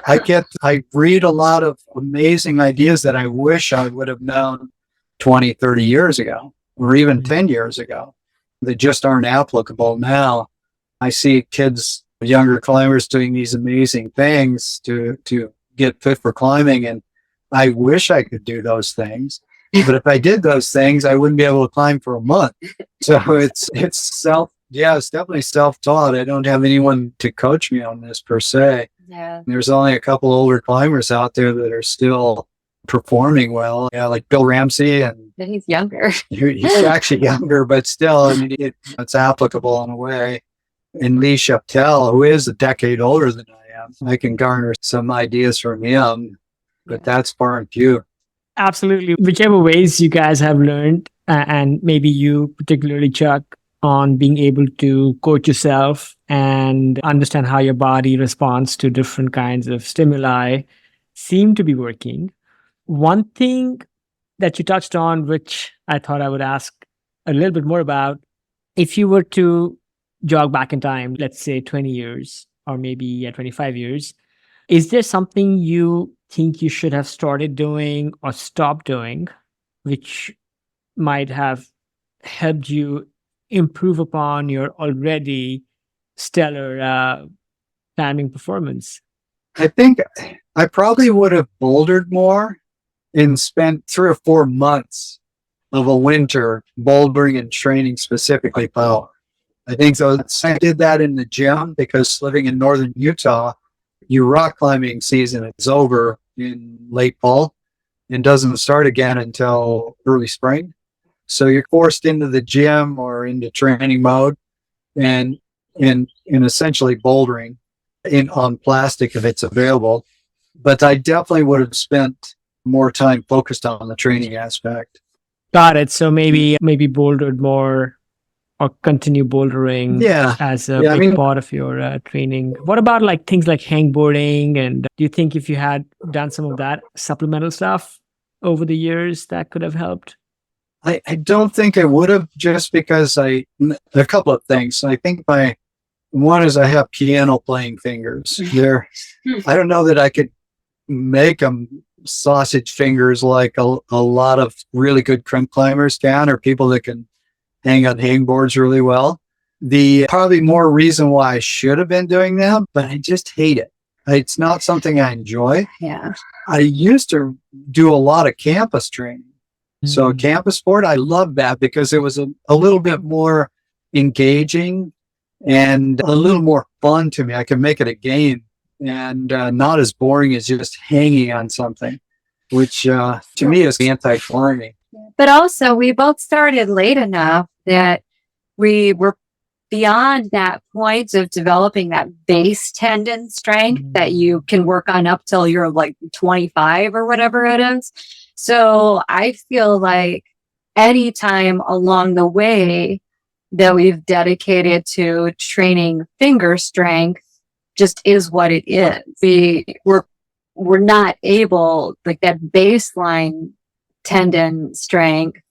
I read a lot of amazing ideas that I wish I would have known 20, 30 years ago, or even 10 years ago, that just aren't applicable now. I see kids, younger climbers, doing these amazing things to get fit for climbing. And I wish I could do those things. But if I did those things, I wouldn't be able to climb for a month. So it's definitely self-taught. I don't have anyone to coach me on this per se. Yeah. There's only a couple older climbers out there that are still performing well. Yeah, like Bill Ramsey, and he's younger. He's actually younger, but still, I mean, it's applicable in a way. And Lee Sheptel, who is a decade older than I am, I can garner some ideas from him, but that's far and few. Absolutely. Whichever ways you guys have learned, and maybe you particularly, Chuck, on being able to coach yourself and understand how your body responds to different kinds of stimuli, seem to be working. One thing that you touched on, which I thought I would ask a little bit more about, if you were to jog back in time, let's say 20 years or maybe 25 years, is there something you think you should have started doing or stopped doing, which might have helped you improve upon your already stellar climbing performance? I think I probably would have bouldered more and spent 3 or 4 months of a winter bouldering and training specifically power. I think so. I did that in the gym because living in northern Utah, your rock climbing season is over in late fall and doesn't start again until early spring. So you're forced into the gym or into training mode and in essentially bouldering on plastic if it's available. But I definitely would have spent more time focused on the training aspect. Got it. So maybe bouldered more or continue bouldering as a big part of your training. What about like things like hangboarding? And do you think if you had done some of that supplemental stuff over the years, that could have helped? I don't think I would have, just because a couple of things. I think one is I have piano playing fingers. I don't know that I could make them sausage fingers like a lot of really good crimp climbers can, or people that can hang on hangboards really well. The probably more reason why I should have been doing that, but I just hate it. It's not something I enjoy. Yeah. I used to do a lot of campus training. So campus sport, I love that because it was a little bit more engaging and a little more fun to me. I can make it a game and not as boring as just hanging on something, which to me is anti-climbing. But also, we both started late enough that we were beyond that point of developing that base tendon strength that you can work on up till you're like 25 or whatever it is. So I feel like any time along the way that we've dedicated to training finger strength just is what it is. We're not able, like that baseline tendon strength,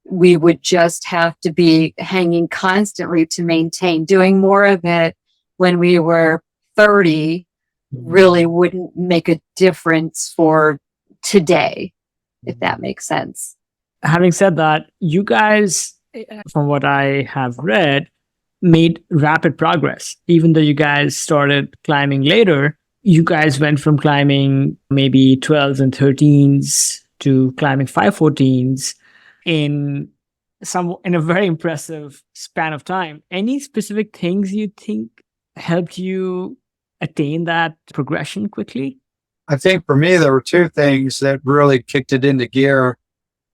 we would just have to be hanging constantly to maintain. Doing more of it when we were 30 really wouldn't make a difference for today, if that makes sense. Having said that, you guys, from what I have read, made rapid progress. Even though you guys started climbing later, you guys went from climbing maybe 12s and 13s to climbing 514s in a very impressive span of time. Any specific things you think helped you attain that progression quickly? I think for me, there were 2 things that really kicked it into gear.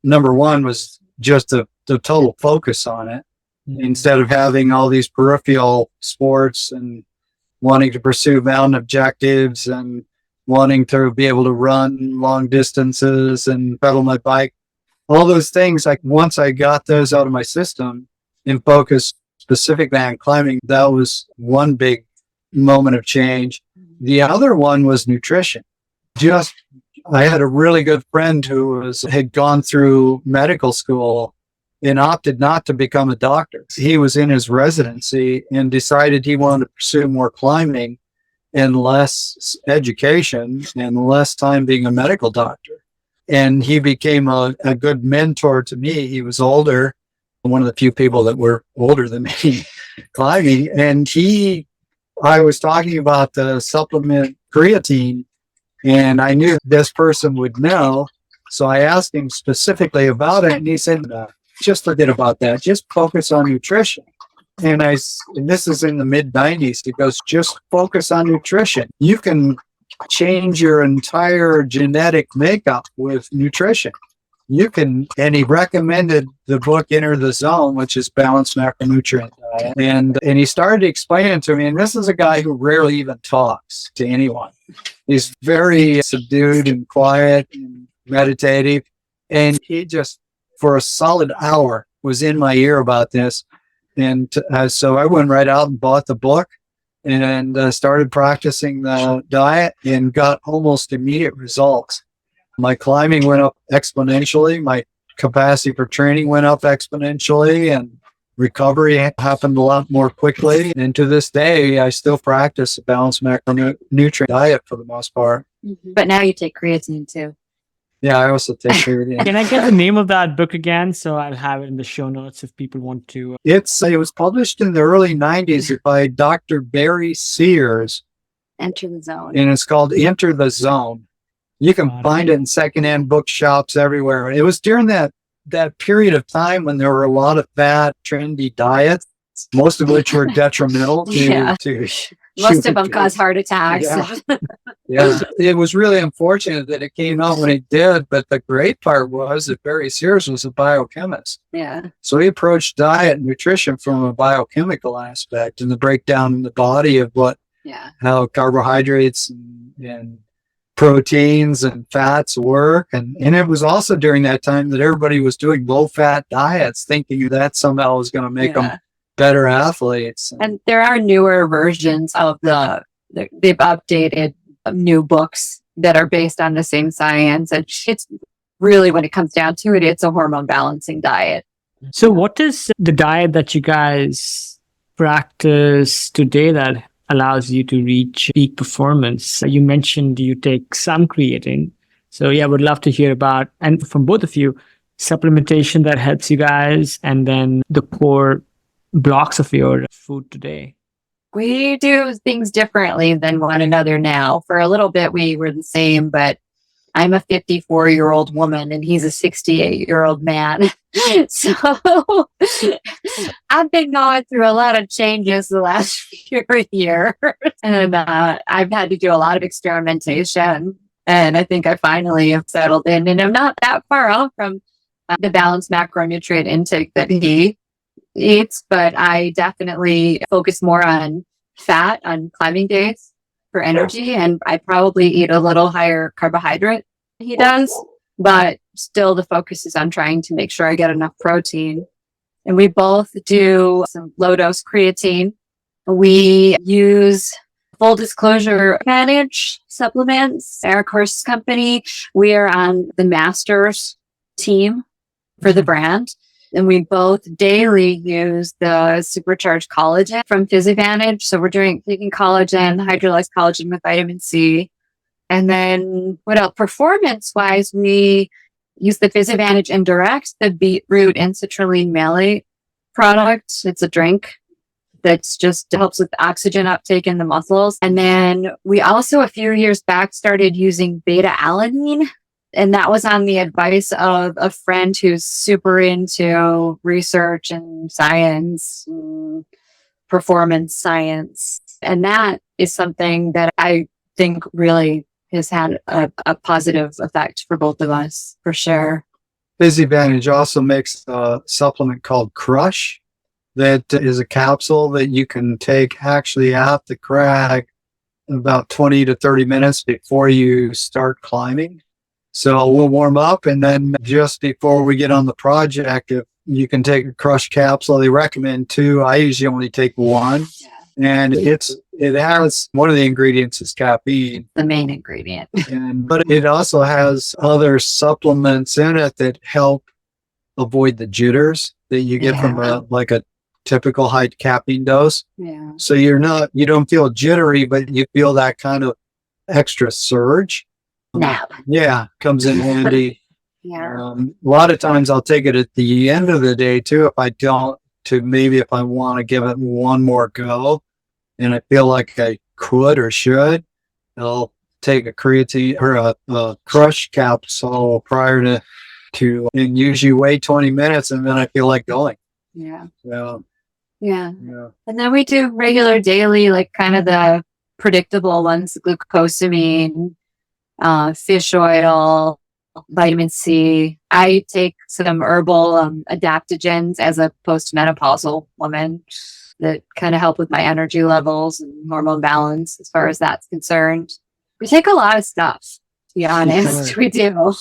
Number one was just the total focus on it. instead of having all these peripheral sports and wanting to pursue mountain objectives and wanting to be able to run long distances and pedal my bike. All those things, like once I got those out of my system and focused specifically on climbing, that was one big moment of change. The other one was nutrition. I had a really good friend who had gone through medical school and opted not to become a doctor. He was in his residency and decided he wanted to pursue more climbing and less education and less time being a medical doctor. And he became a good mentor to me. He was older, one of the few people that were older than me climbing. And I was talking about the supplement creatine, and I knew this person would know. So I asked him specifically about it, and he said, just forget about that. Just focus on nutrition. And this is in the mid-90s. He goes, just focus on nutrition. You can change your entire genetic makeup with nutrition. And he recommended the book Enter the Zone, which is balanced macronutrient diet. And he started explaining to me, and this is a guy who rarely even talks to anyone. He's very subdued and quiet and meditative. And he just, for a solid hour, was in my ear about this. And so I went right out and bought the book and started practicing the diet and got almost immediate results. My climbing went up exponentially. My capacity for training went up exponentially, and recovery happened a lot more quickly. And to this day, I still practice a balanced macronutrient diet for the most part. But now you take creatine too. Yeah, I also take creatine. Can I get the name of that book again? So I'll have it in the show notes if people want to. It was published in the early 90s by Dr. Barry Sears. Enter the Zone. And it's called Enter the Zone. You can find it in secondhand bookshops everywhere. It was during that period of time when there were a lot of fat, trendy diets, most of which were detrimental to most of them cause heart attacks. Yeah. It was really unfortunate that it came out when it did, but the great part was that Barry Sears was a biochemist. Yeah. So he approached diet and nutrition from a biochemical aspect and the breakdown in the body of how carbohydrates and proteins and fats work. And it was also during that time that everybody was doing low-fat diets, thinking that somehow was going to make them better athletes. And there are newer versions of they've updated new books that are based on the same science. And it's really, when it comes down to it, it's a hormone balancing diet. So what is the diet that you guys practice today that allows you to reach peak performance? You mentioned you take some creatine. So I would love to hear about, and from both of you, supplementation that helps you guys, and then the core blocks of your food today. We do things differently than one another now. For a little bit, we were the same, but I'm a 54-year-old woman and he's a 68-year-old man. So I've been going through a lot of changes the last few years. And I've had to do a lot of experimentation. And I think I finally have settled in. And I'm not that far off from the balanced macronutrient intake that he eats. But I definitely focus more on fat on climbing days for energy. And I probably eat a little higher carbohydrate than he does. But still, the focus is on trying to make sure I get enough protein. And we both do some low-dose creatine. We use, full disclosure, PhsiAdvantage supplements, our course company. We are on the master's team for the brand. And we both daily use the supercharged collagen from PhysiAdvantage. So we're taking collagen, hydrolyzed collagen with vitamin C. And then what else? Performance-wise, we use the PhysiAdvantage Indirect, the beetroot and citrulline malate product. It's a drink that's just helps with oxygen uptake in the muscles. And then we also, a few years back, started using beta-alanine. And that was on the advice of a friend who's super into research and science, and performance science. And that is something that I think really has had a positive effect for both of us, for sure. PhysAdvantage also makes a supplement called Crush that is a capsule that you can take actually at the crag about 20 to 30 minutes before you start climbing. So we'll warm up, and then just before we get on the project, if you can take a crushed capsule, they recommend 2. I usually only take 1. And it has, one of the ingredients is caffeine. The main ingredient. But it also has other supplements in it that help avoid the jitters that you get from a typical high caffeine dose. Yeah. So you don't feel jittery, but you feel that kind of extra surge. Nap. Yeah, comes in handy. Yeah. A lot of times I'll take it at the end of the day too, if I want to give it one more go and I feel like I could or should, I'll take a creatine or a crush capsule prior to and usually wait 20 minutes, and then I feel like going. Yeah. So, yeah. And then we do regular daily, like kind of the predictable ones, glucosamine, fish oil, vitamin C. I take some herbal adaptogens as a postmenopausal woman that kind of help with my energy levels and hormone balance as far as that's concerned. We take a lot of stuff, to be honest. We do.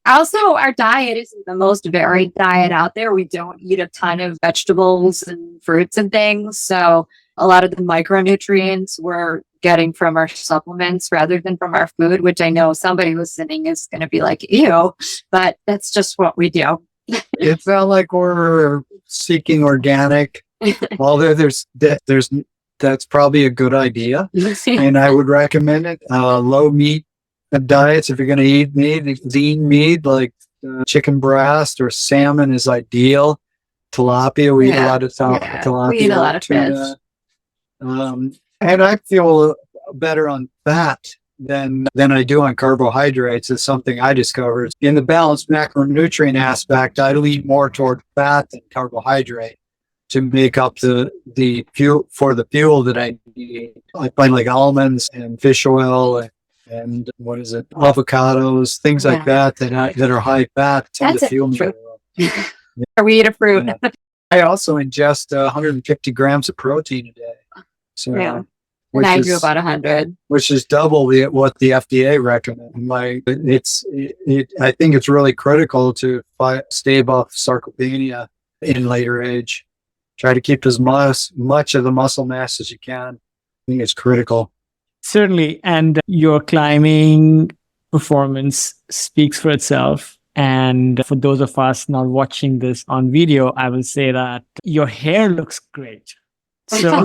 Also, our diet isn't the most varied diet out there. We don't eat a ton of vegetables and fruits and things. So a lot of the micronutrients we're getting from our supplements rather than from our food, which I know somebody listening is going to be like, ew, but that's just what we do. It felt like we're seeking organic. Although that's probably a good idea. And I would recommend it. Low meat diets, if you're going to eat meat, lean meat like chicken breast or salmon is ideal. Tilapia, we eat a lot of tilapia. We eat a lot of fish. And I feel better on fat than I do on carbohydrates. It's something I discovered. In the balanced macronutrient aspect, I lean more toward fat than carbohydrate to make up the fuel for the fuel that I need. I find like almonds and fish oil and avocados, things like that are high fat tend to fuel me. Or we eat a fruit. Yeah. I also ingest 150 grams of protein a day. So, and I do about 100, which is double what the FDA recommends. I think it's really critical to stave off sarcopenia in later age. Try to keep as much of the muscle mass as you can. I think it's critical. Certainly. And your climbing performance speaks for itself. And for those of us not watching this on video, I will say that your hair looks great. So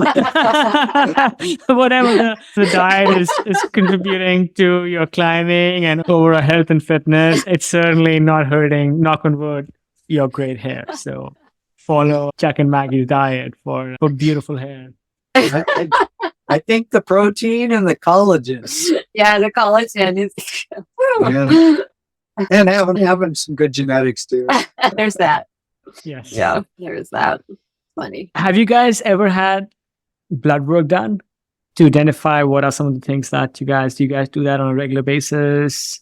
whatever the diet is contributing to your climbing and overall health and fitness, it's certainly not hurting, knock on wood, your great hair. So follow Chuck and Maggie's diet for beautiful hair. I think the protein and the collagen. Yeah, the collagen is. And having some good genetics too. There's that. Yes. Yeah, there's that. Funny. Have you guys ever had blood work done to identify what are some of the things that do you guys do that on a regular basis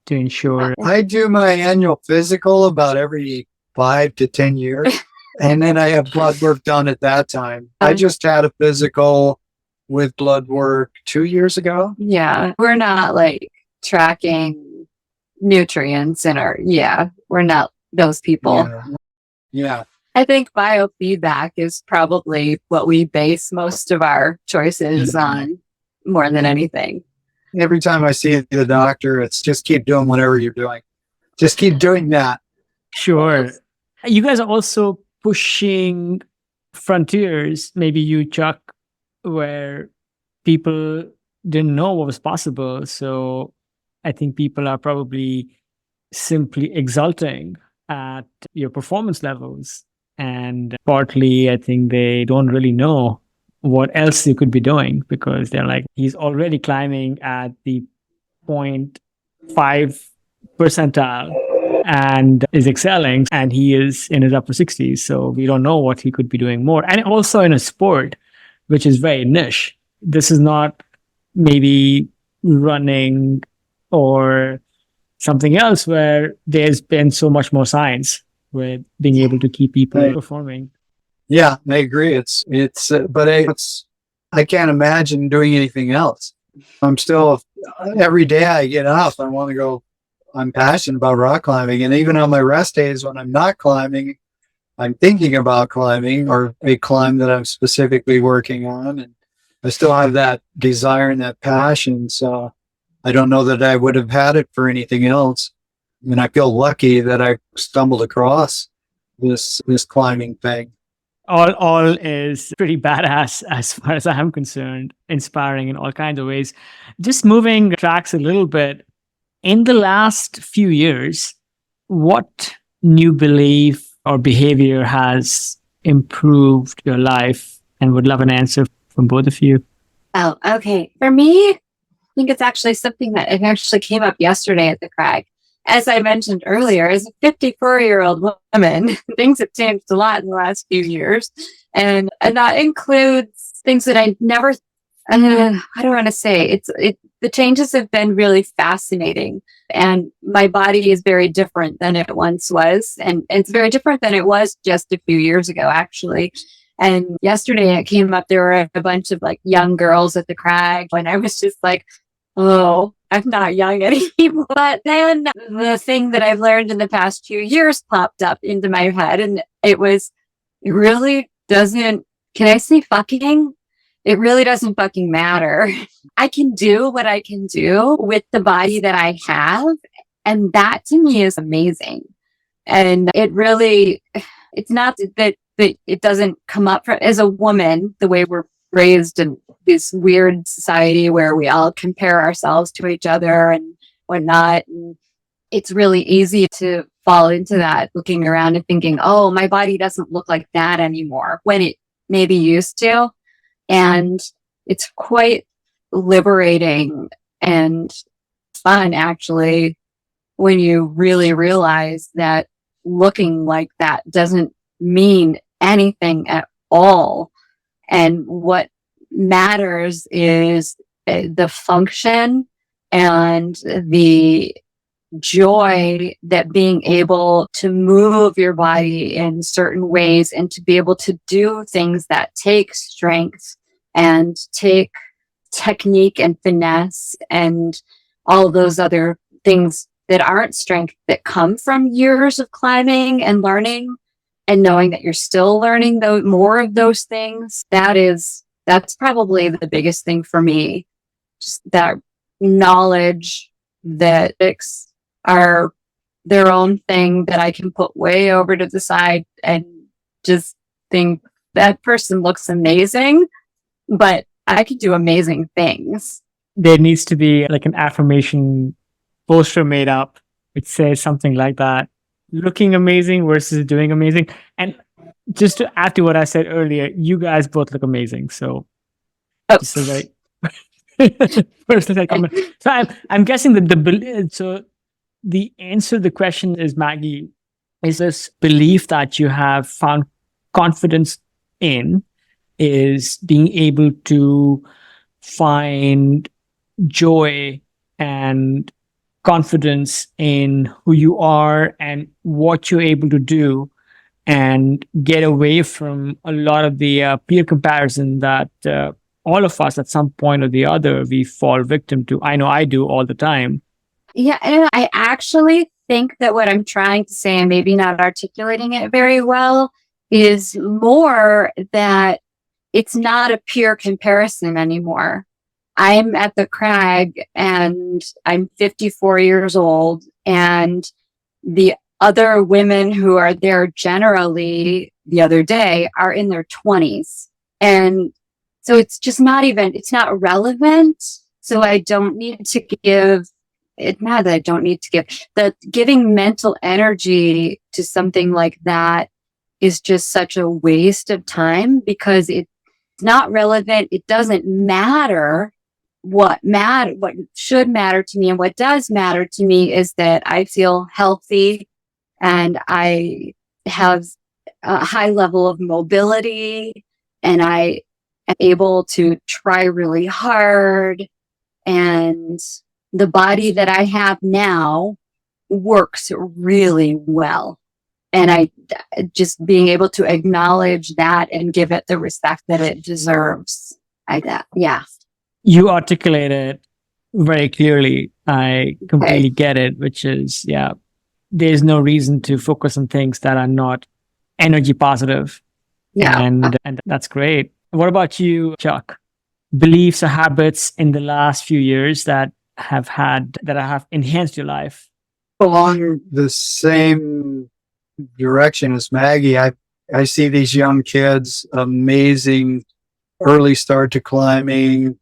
to ensure? I do my annual physical about every 5 to 10 years. And then I have blood work done at that time. I just had a physical with blood work 2 years ago. Yeah. We're not like tracking nutrients in we're not those people. Yeah. I think biofeedback is probably what we base most of our choices on more than anything. Every time I see the doctor, it's just keep doing whatever you're doing. Just keep doing that. Sure. You guys are also pushing frontiers, maybe you, Chuck, where people didn't know what was possible. So I think people are probably simply exulting at your performance levels. And partly, I think they don't really know what else you could be doing because they're like, he's already climbing at the 0.5 percentile and is excelling, and he is in his upper 60s. So we don't know what he could be doing more. And also in a sport, which is very niche. This is not maybe running or something else where there's been so much more science with being able to keep people performing. Yeah, I agree. I can't imagine doing anything else. I'm still, every day I get up, I want to go, I'm passionate about rock climbing. And even on my rest days when I'm not climbing, I'm thinking about climbing or a climb that I'm specifically working on. And I still have that desire and that passion. So I don't know that I would have had it for anything else. I mean, I feel lucky that I stumbled across this climbing thing. All is pretty badass as far as I'm concerned, inspiring in all kinds of ways. Just moving tracks a little bit, in the last few years, what new belief or behavior has improved your life? And would love an answer from both of you. Oh, okay. For me, I think it's actually something that it actually came up yesterday at the Crag. As I mentioned earlier, as a 54-year-old woman, things have changed a lot in the last few years. And that includes things that I never, I don't want to say, the changes have been really fascinating. And my body is very different than it once was. And it's very different than it was just a few years ago, actually. And yesterday it came up, there were a bunch of like young girls at the Crag, and I was just like, oh, I'm not young anymore. But then the thing that I've learned in the past few years popped up into my head, and it really doesn't, can I say fucking? It really doesn't fucking matter. I can do what I can do with the body that I have. And that to me is amazing. And it's not that it doesn't come up for, as a woman, the way we're raised in this weird society where we all compare ourselves to each other and whatnot. And it's really easy to fall into that, looking around and thinking, oh, my body doesn't look like that anymore, when it maybe used to. And it's quite liberating and fun, actually, when you really realize that looking like that doesn't mean anything at all. And what matters is the function and the joy that being able to move your body in certain ways and to be able to do things that take strength and take technique and finesse and all those other things that aren't strength, that come from years of climbing and learning, and knowing that you're still learning more of those things. That's probably the biggest thing for me. Just that knowledge that it's are their own thing that I can put way over to the side and just think that person looks amazing, but I could do amazing things. There needs to be like an affirmation poster made up which says something like that. Looking amazing versus doing amazing. And just to add to what I said earlier, you guys both look amazing. So just a very personal comment. So I'm guessing that the answer to the question is, Maggie, is this belief that you have found confidence in is being able to find joy and confidence in who you are and what you're able to do, and get away from a lot of the peer comparison that all of us at some point or the other we fall victim to. I know I do all the time. Yeah, and I actually think that what I'm trying to say, and maybe not articulating it very well, is more that it's not a peer comparison anymore. I'm at the Crag and I'm 54 years old, and the other women who are there generally the other day are in their 20s. And so it's just it's not relevant. So I don't need to give it. Not that I don't need to give, that giving mental energy to something like that is just such a waste of time, because it's not relevant. It doesn't matter. What should matter to me and what does matter to me is that I feel healthy and I have a high level of mobility and I am able to try really hard, and the body that I have now works really well. And I just being able to acknowledge that and give it the respect that it deserves. Yeah. You articulate it very clearly. I completely get it, which is, there's no reason to focus on things that are not energy positive. Yeah. And that's great. What about you, Chuck? Beliefs or habits in the last few years that have enhanced your life? Along the same direction as Maggie, I see these young kids, amazing early start to climbing,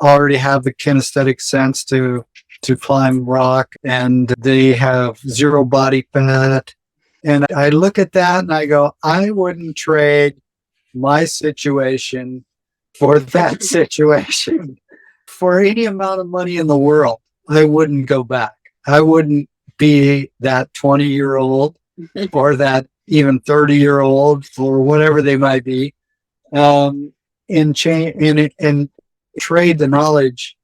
already have the kinesthetic sense to climb rock, and they have zero body fat. And I look at that and I go, I wouldn't trade my situation for that situation for any amount of money in the world. I wouldn't go back. I wouldn't be that 20-year-old or that even 30-year-old or whatever they might be, and trade the knowledge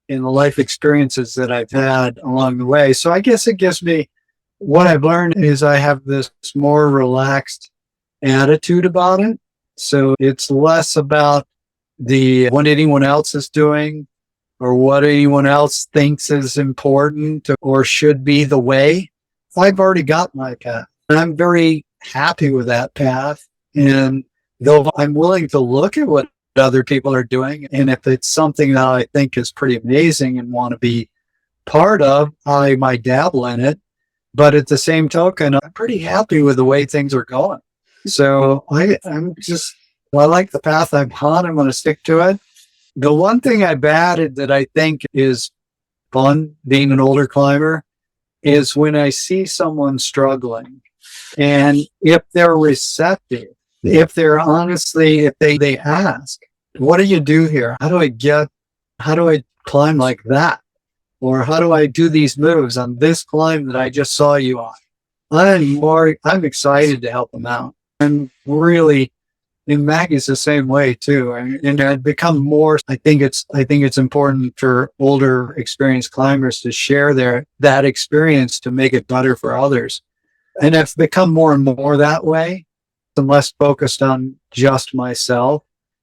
and the life experiences that I've had along the way. So I guess it gives me, what I've learned is I have this more relaxed attitude about it. So it's less about what anyone else is doing or what anyone else thinks is important or should be the way. I've already got my path. And I'm very happy with that path. And though I'm willing to look at what other people are doing, and if it's something that I think is pretty amazing and want to be part of, I might dabble in it. But at the same token, I'm pretty happy with the way things are going. So I like the path I'm on. I'm going to stick to it. The one thing I've added that I think is fun being an older climber is when I see someone struggling, and if they're receptive, if they're honestly, if they ask, what do you do here? How do I climb like that? Or how do I do these moves on this climb that I just saw you on? I'm excited to help them out. I'm really, and Maggie's the same way too. And I've become more, I think it's important for older experienced climbers to share that experience to make it better for others. And I've become more and more that way. I'm less focused on just myself,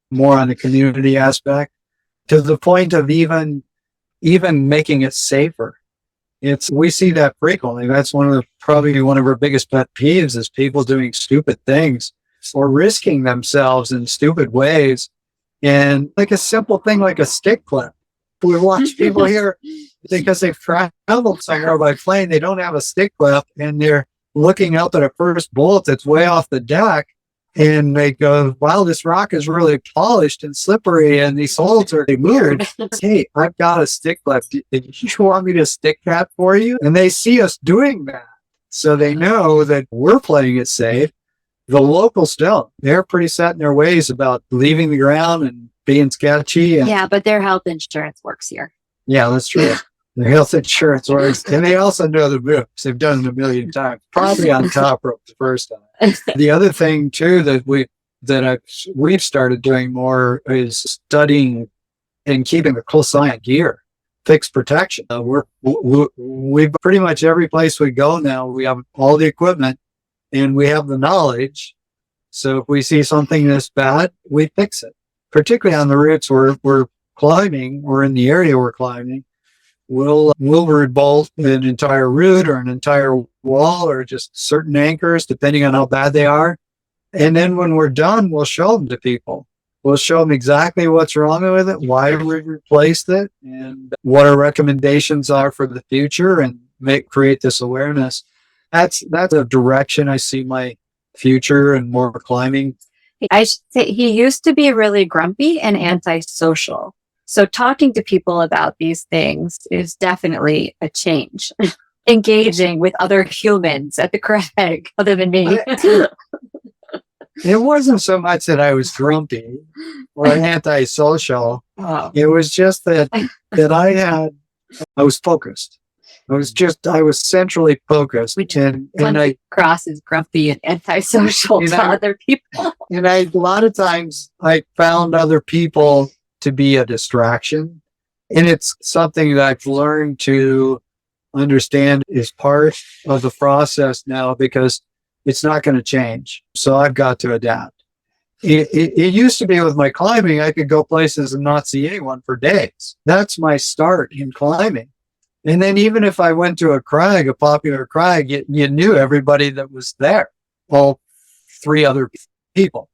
more on the community aspect, to the point of even making it safer. We see that frequently. That's probably one of our biggest pet peeves is people doing stupid things or risking themselves in stupid ways. And like a simple thing like a stick clip. We watch people here because they've traveled somewhere by plane, they don't have a stick clip, and they're looking up at a first bullet that's way off the deck, and they go, wow, this rock is really polished and slippery and these holes are weird. Hey, I've got a stick clip. Do you want me to stick that for you? And they see us doing that. So they know that we're playing it safe. The locals don't. They're pretty set in their ways about leaving the ground and being sketchy. Yeah, but their health insurance works here. Yeah, that's true. Their health insurance works. And they also know the moves. They've done it a million times, probably on top rope the first time. The other thing too that we've started doing more is studying and keeping a close eye on gear, fixed protection. We've pretty much every place we go now, we have all the equipment and we have the knowledge. So if we see something that's bad, we fix it. Particularly on the routes we're climbing or in the area we're climbing. We'll rebolt an entire route or an entire wall or just certain anchors, depending on how bad they are. And then when we're done, we'll show them to people. We'll show them exactly what's wrong with it, why we replaced it, and what our recommendations are for the future, and create this awareness. That's a direction I see my future and more climbing. I should say he used to be really grumpy and antisocial. So talking to people about these things is definitely a change. Engaging with other humans at the crag, other than me. It wasn't so much that I was grumpy or antisocial. Oh. It was just that I was focused. I was centrally focused. And I cross is grumpy and antisocial to other people. And a lot of times I found other people to be a distraction. And it's something that I've learned to understand is part of the process now, because it's not going to change. So I've got to adapt. It used to be with my climbing, I could go places and not see anyone for days. That's my start in climbing. And then even if I went to a crag, a popular crag, you knew everybody that was there, all 3 other people.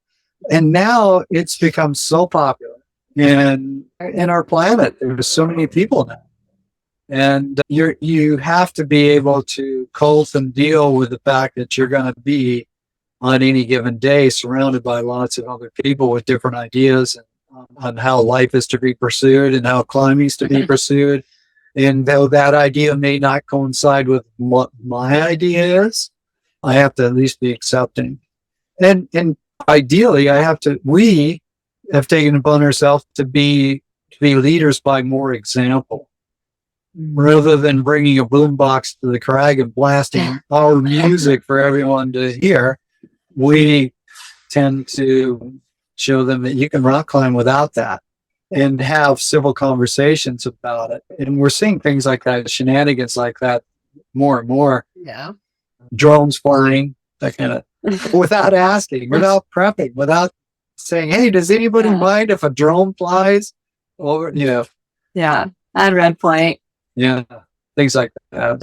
And now it's become so popular. And in our planet, there's so many people now. And you have to be able to cope and deal with the fact that you're going to be on any given day surrounded by lots of other people with different ideas on how life is to be pursued and how climbing is to be pursued. And though that idea may not coincide with what my idea is, I have to at least be accepting. And ideally, we have taken upon ourselves to be leaders by more example. Rather than bringing a boombox to the crag and blasting our music for everyone to hear, we tend to show them that you can rock climb without that and have civil conversations about it. And we're seeing things like that, shenanigans like that more and more. Yeah. Drones flying, that kind of, without asking, without prepping, without saying, hey, does anybody mind if a drone flies over? Yeah. On Red Point. Yeah. Things like that.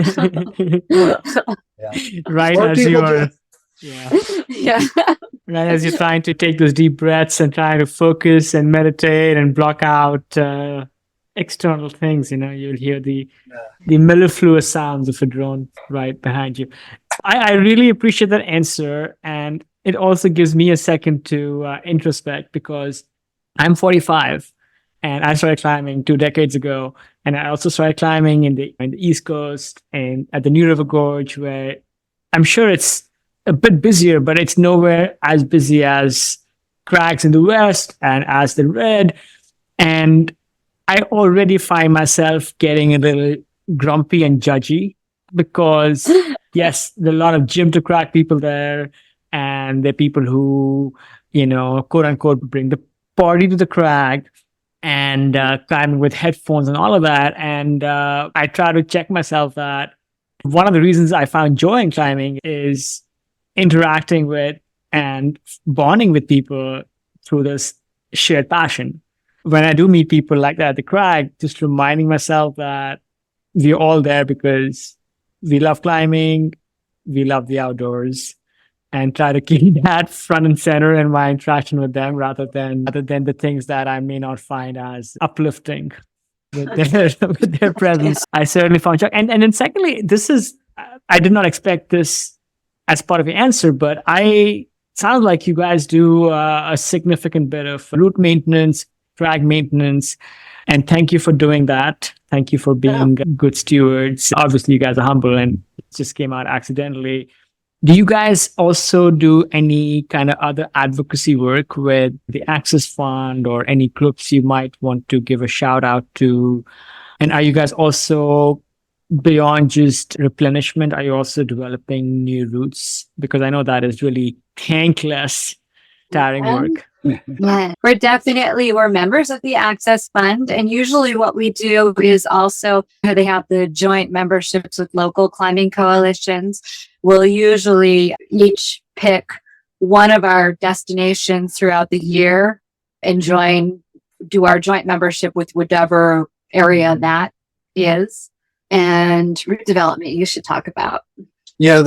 Right More as people you are. do. Yeah. Yeah. Right as you're trying to take those deep breaths and try to focus and meditate and block out external things, you'll hear the mellifluous sounds of a drone right behind you. I really appreciate that answer, and it also gives me a second to introspect, because I'm 45 and I started climbing 2 decades ago, and I also started climbing in the East Coast and at the New River Gorge, where I'm sure it's a bit busier, but it's nowhere as busy as crags in the West and as the Red. And I already find myself getting a little grumpy and judgy because, yes, there are a lot of gym to crag people there. And there are people who, quote unquote, bring the party to the crag and climb with headphones and all of that. And I try to check myself that one of the reasons I found joy in climbing is interacting with and bonding with people through this shared passion. When I do meet people like that at the crag, just reminding myself that we're all there because we love climbing, we love the outdoors, and try to keep that front and center in my interaction with them rather than the things that I may not find as uplifting with their presence. I certainly found Chuck. And then secondly, I did not expect this as part of your answer, but sounds like you guys do a significant bit of route maintenance, crag maintenance, and thank you for doing that. Thank you for being good stewards. Obviously, you guys are humble and it just came out accidentally. Do you guys also do any kind of other advocacy work with the Access Fund or any groups you might want to give a shout out to? And are you guys also, beyond just replenishment, are you also developing new routes? Because I know that is really thankless, tiring work. Yeah, we're members of the Access Fund. And usually what we do is also, they have the joint memberships with local climbing coalitions. We'll usually each pick one of our destinations throughout the year and do our joint membership with whatever area that is. And route development you should talk about. Yeah,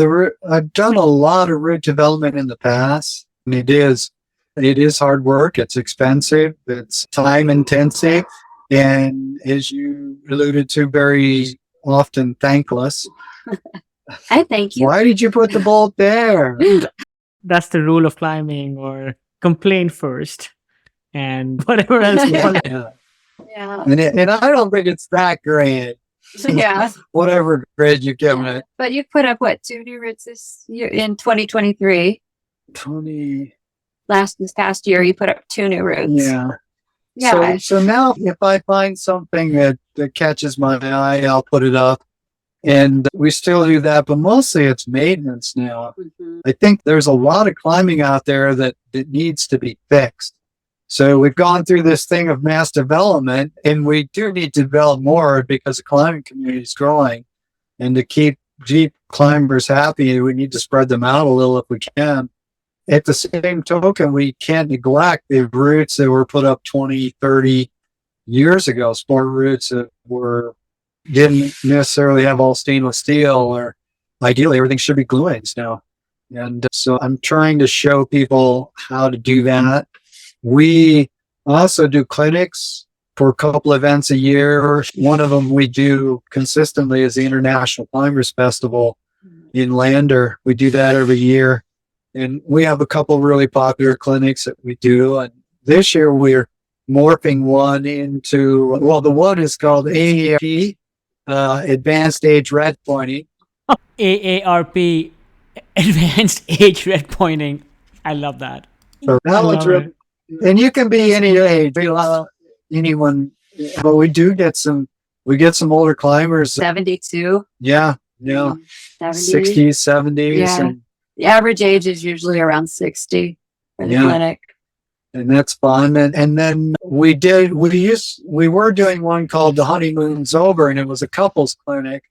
I've done a lot of route development in the past, and it is hard work. It's expensive. It's time intensive. And as you alluded to, very often thankless. I thank you. Why did you put the bolt there? That's the rule of climbing, or complain first and whatever else. Yeah. And I don't think it's that great. Yeah. Whatever grade you give it. But you put up 2 new routes this year in 2023? This past year, you put up 2 new routes. Yeah. Yeah. So now if I find something that catches my eye, I'll put it up. And we still do that, but mostly it's maintenance now. Mm-hmm. I think there's a lot of climbing out there that needs to be fixed. So we've gone through this thing of mass development, and we do need to develop more because the climbing community is growing. And to keep Jeep climbers happy. We need to spread them out a little if we can. At the same token, we can't neglect the routes that were put up 20, 30 years ago, sport routes that didn't necessarily have all stainless steel, or ideally everything should be glue-ins now. And so I'm trying to show people how to do that. We also do clinics for a couple events a year. One of them we do consistently is the International Climbers Festival in Lander. We do that every year. And we have a couple really popular clinics that we do. And this year we're morphing one into, well, the one is called AARP, Advanced Age Red Pointing. AARP, Advanced Age Red Pointing. I love that. So that one's real. And you can be any age, anyone, but we get some older climbers. 72. Yeah. 70. 60s, 70s. Yeah. And, The average age is usually around 60 for the clinic. And that's fun. And then we were doing one called The Honeymoon's Over, and it was a couples clinic,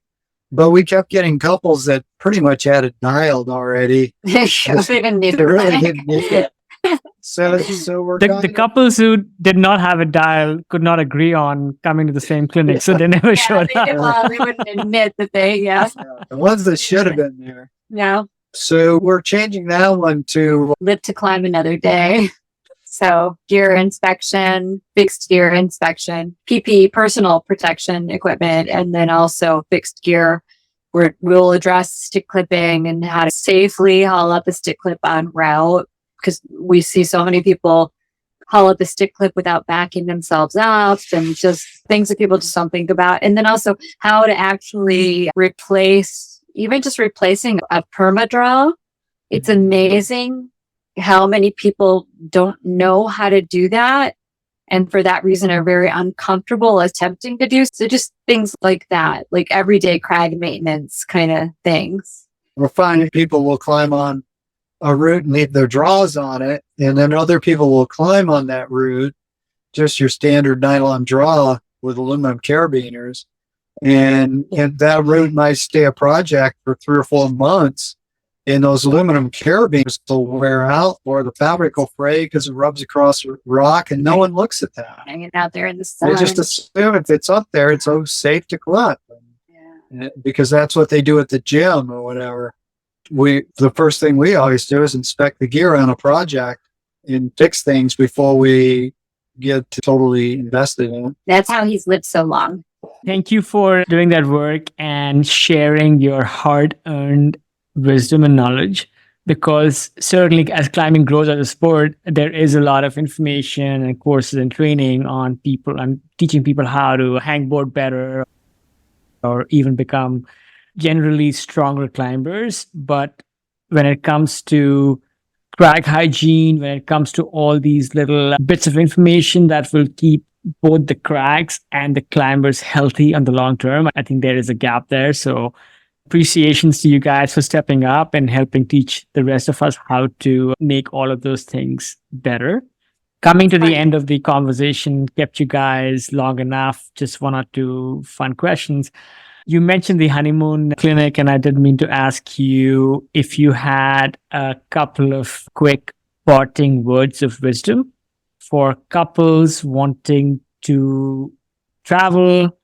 but we kept getting couples that pretty much had it dialed already. They didn't need They a really clinic. didn't need it. So we're The couples who did not have a dial could not agree on coming to the same clinic, so they never showed up. They wouldn't admit that the ones that should have been there. No. So we're changing that one to Live to climb another day. So gear inspection, fixed gear inspection, PPE, personal protection equipment, and then also fixed gear where we'll address stick clipping and how to safely haul up a stick clip on route, because we see so many people haul up a stick clip without backing themselves up, and just things that people just don't think about. And then also how to actually replacing a perma-draw. It's amazing how many people don't know how to do that, and for that reason are very uncomfortable attempting to do. So just things like that, like everyday crag maintenance kind of things. we're finding people will climb on a route and leave their draws on it, and then other people will climb on that route, just your standard nylon draw with aluminum carabiners, and that route might stay a project for 3 or 4 months, and those aluminum carabiners will wear out, or the fabric will fray because it rubs across rock, and no one looks at that. Hanging out there in the sun. They just assume if it's up there, it's safe to clip, because that's what they do at the gym or whatever. The first thing we always do is inspect the gear on a project and fix things before we get totally invested in it. That's how he's lived so long. Thank you for doing that work and sharing your hard-earned wisdom and knowledge, because certainly as climbing grows as a sport, there is a lot of information and courses and training on people and teaching people how to hangboard better or even become generally stronger climbers. But when it comes to crag hygiene, when it comes to all these little bits of information that will keep both the crags and the climbers healthy on the long term, I think there is a gap there. So appreciations to you guys for stepping up and helping teach the rest of us how to make all of those things better. Coming to the end of the conversation, kept you guys long enough. Just 1 or 2 fun questions. You mentioned the honeymoon clinic, and I did mean to ask you if you had a couple of quick parting words of wisdom for couples wanting to travel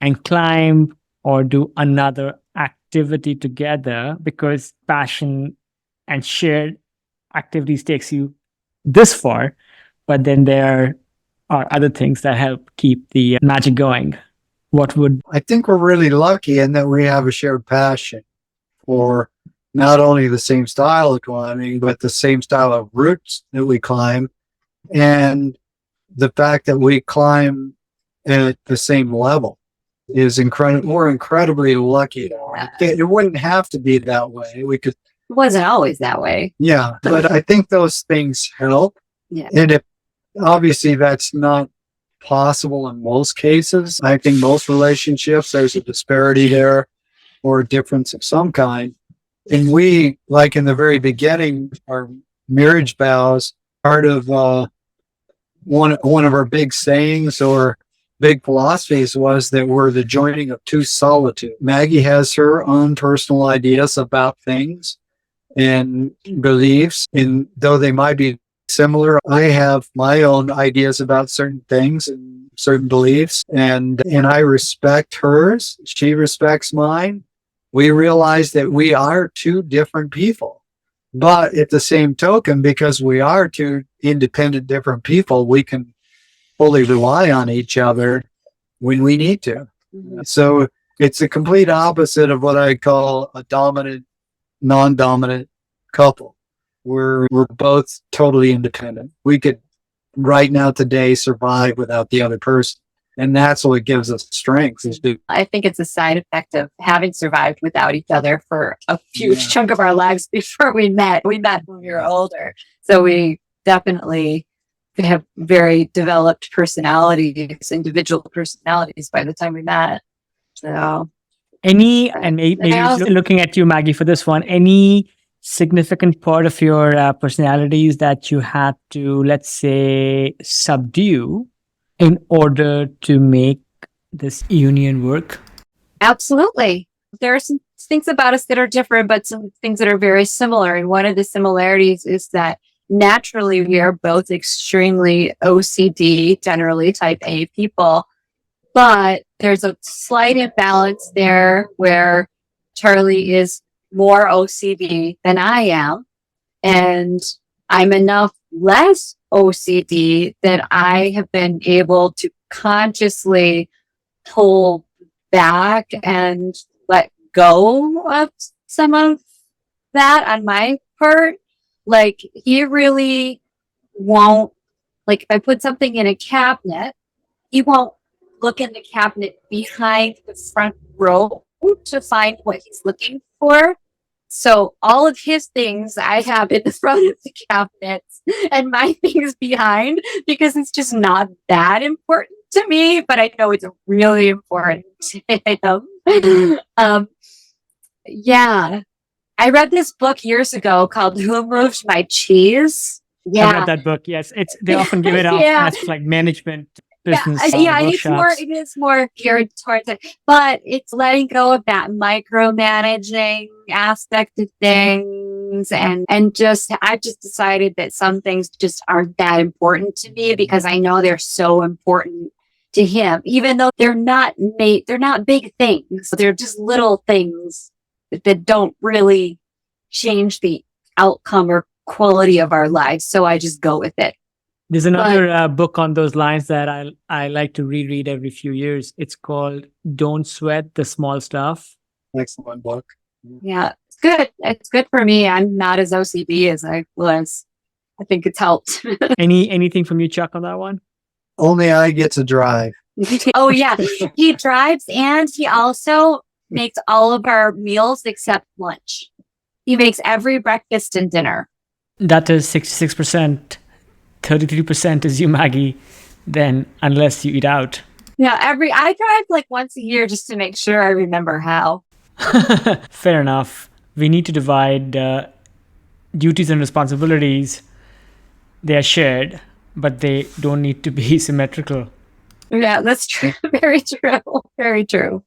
and climb or do another activity together, because passion and shared activities takes you this far, but then there are other things that help keep the magic going. I think we're really lucky in that we have a shared passion for not only the same style of climbing, but the same style of routes that we climb, and the fact that we climb at the same level is incredible. We're incredibly lucky. It wouldn't have to be that way. We could. It wasn't always that way. Yeah, but I think those things help. Yeah. And obviously that's not possible in most cases. I think most relationships, there's a disparity there or a difference of some kind. And we, like in the very beginning, our marriage vows, part of one of our big sayings or big philosophies was that we're the joining of two solitude. Maggie has her own personal ideas about things and beliefs, and though they might be similar, I have my own ideas about certain things and certain beliefs, and I respect hers. She respects mine. We realize that we are two different people, but at the same token, because we are two independent, different people, we can fully rely on each other when we need to. Mhm. So it's a complete opposite of what I call a dominant, non-dominant couple. We're both totally independent. We could right now today survive without the other person. And that's what gives us strength is to, I think it's a side effect of having survived without each other for a huge chunk of our lives before we met. We met when we were older. So we definitely have very developed personalities, individual personalities by the time we met. So And maybe also- looking at you, Maggie, for this one, any significant part of your personalities that you had to, let's say, subdue in order to make this union work? Absolutely. There are some things about us that are different, but some things that are very similar. And one of the similarities is that naturally we are both extremely OCD, generally type A people, but there's a slight imbalance there where Charlie is more OCD than I am. And I'm enough less OCD that I have been able to consciously pull back and let go of some of that on my part. Like he really won't, like if I put something in a cabinet, he won't look in the cabinet behind the front row to find what he's looking for. So all of his things I have in the front of the cabinets and my things behind because it's just not that important to me, but I know it's really important to him. Yeah. I read this book years ago called Who Moved My Cheese? I Yeah. read that book. Yes, they often give it out Yeah. as like management business It's workshops. it is more geared towards it, but it's letting go of that micromanaging aspect of things, and just I've just decided that some things just aren't that important to me because I know they're so important to him, even though they're not big things. They're just little things that don't really change the outcome or quality of our lives. So I just go with it. There's another book on those lines that I like to reread every few years. It's called Don't Sweat the Small Stuff. excellent book. Yeah, it's good. It's good for me. I'm not as OCD as I was. I think it's helped. Anything from you, Chuck, on that one? Only I get to drive. Oh yeah, he drives and he also makes all of our meals except lunch. He makes every breakfast and dinner. That is 66%. 33% is you, Maggie. Then unless you eat out. Yeah, I drive like once a year just to make sure I remember how. Fair enough. We need to divide duties and responsibilities. They are shared, but they don't need to be symmetrical. Yeah, that's true. Very true. Very true.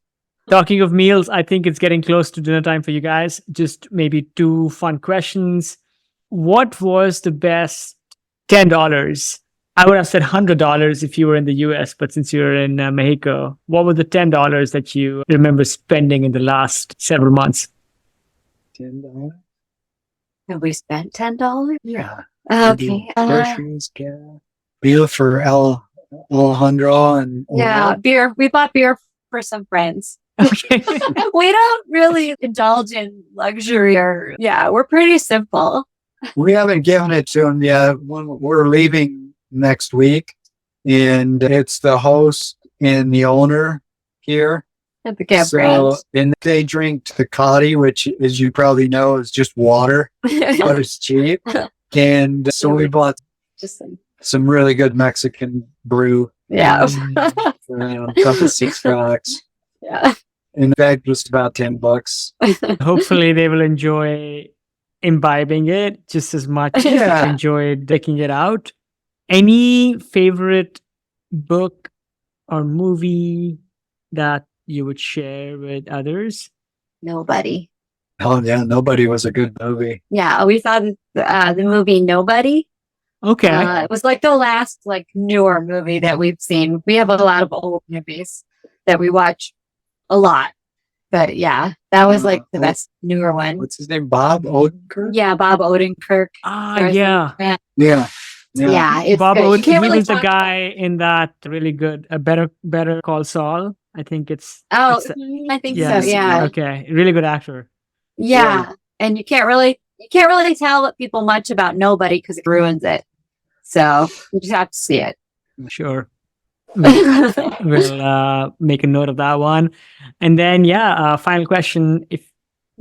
Talking of meals, I think it's getting close to dinner time for you guys. Just maybe two fun questions. What was the best $10? I would have said $100 if you were in the US, but since you're in Mexico, what were the $10 that you remember spending in the last several months? $10? Have we spent $10? Yeah. Okay. Groceries, gas. Beer for Alejandro and Yeah, beer. We bought beer for some friends. Okay. We don't really indulge in luxury or, we're pretty simple. we haven't given it to him yet. We're leaving next week, and it's the host and the owner here. At the campground. And they drink Tecate, which, as you probably know, is just water, but it's cheap. And so we bought Just some really good Mexican brew. yeah. For a couple of $6. Yeah. And that was about $10. Hopefully they will enjoy imbibing it just as much as Yeah. you enjoyed taking it out. Any favorite book or movie that you would share with others? Nobody. Oh yeah, Nobody was a good movie. Yeah, we saw the movie Nobody. Okay. It was like the last like newer movie that we've seen. We have a lot of old movies that we watch a lot. But yeah, that was like the best newer one. What's his name? Bob Odenkirk? Yeah, Bob Odenkirk. Yeah. Yeah. Yeah, it's Bob good. You Odenkirk, can't he really was the talk- guy in that really good, Better Call Saul. I think it's. Oh, it's I think yes. so. Yeah. Okay. Really good actor. Yeah. And you can't really tell people much about Nobody because it ruins it. So you just have to see it. Sure. We'll make a note of that one. And then, final question. If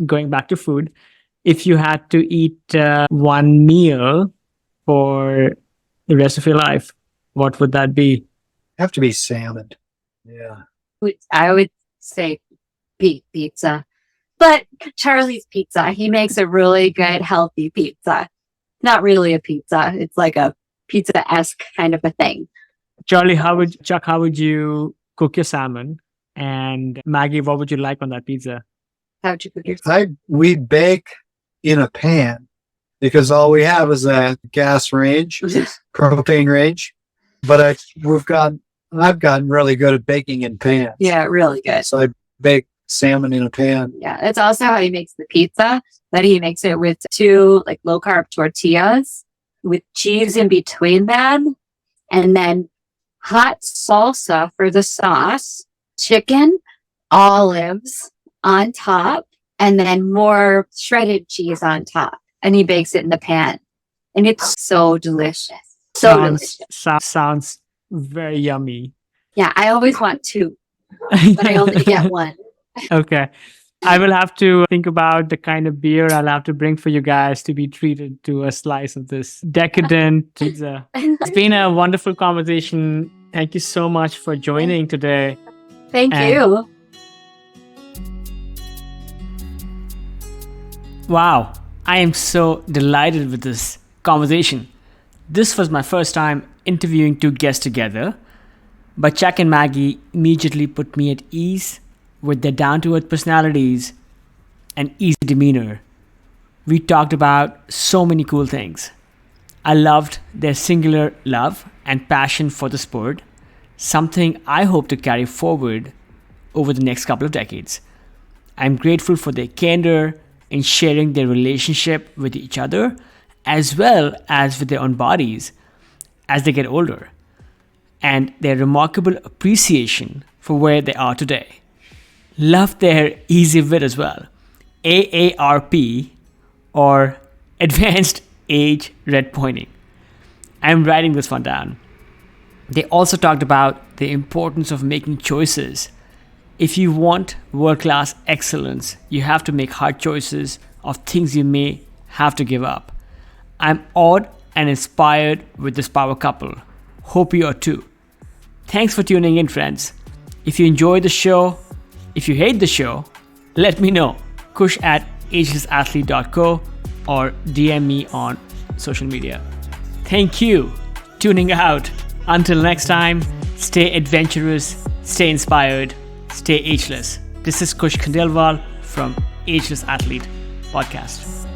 going back to food, if you had to eat one meal for the rest of your life, what would that be? Have to be salmon. Yeah. I would say pizza. But Charlie's Pizza, he makes a really good, healthy pizza. Not really a pizza. It's like a pizza-esque kind of a thing. Charlie, Chuck, how would you cook your salmon? And Maggie, what would you like on that pizza? How would you cook your We bake in a pan because all we have is a gas range, propane range. But I've gotten really good at baking in pans. Yeah, really good. So I bake salmon in a pan. Yeah, that's also how he makes the pizza. That he makes it with 2 like low carb tortillas with cheese in between them, and then hot salsa for the sauce, chicken, olives on top, and then more shredded cheese on top. And he bakes it in the pan, and it's so delicious. Delicious. Sounds very yummy. Yeah, I always want 2, but I only get 1. Okay. I will have to think about the kind of beer I'll have to bring for you guys to be treated to a slice of this decadent pizza. It's been a wonderful conversation. Thank you so much for joining today. Thank you. Wow. I am so delighted with this conversation. This was my first time interviewing 2 guests together, but Chuck and Maggie immediately put me at ease with their down-to-earth personalities and easy demeanor. We talked about so many cool things. I loved their singular love and passion for the sport, something I hope to carry forward over the next couple of decades. I'm grateful for their candor in sharing their relationship with each other as well as with their own bodies as they get older, and their remarkable appreciation for where they are today. Love their easy wit as well. AARP, or Advanced Age Red Pointing. I'm writing this one down. They also talked about the importance of making choices. If you want world-class excellence, you have to make hard choices of things you may have to give up. I'm awed and inspired with this power couple. Hope you are too. Thanks for tuning in, friends. If you enjoyed the show, if you hate the show, let me know. Kush at agelessathlete.co or DM me on social media. Thank you. Tuning out. Until next time, stay adventurous, stay inspired, stay ageless. This is Kush Khandelwal from Ageless Athlete Podcast.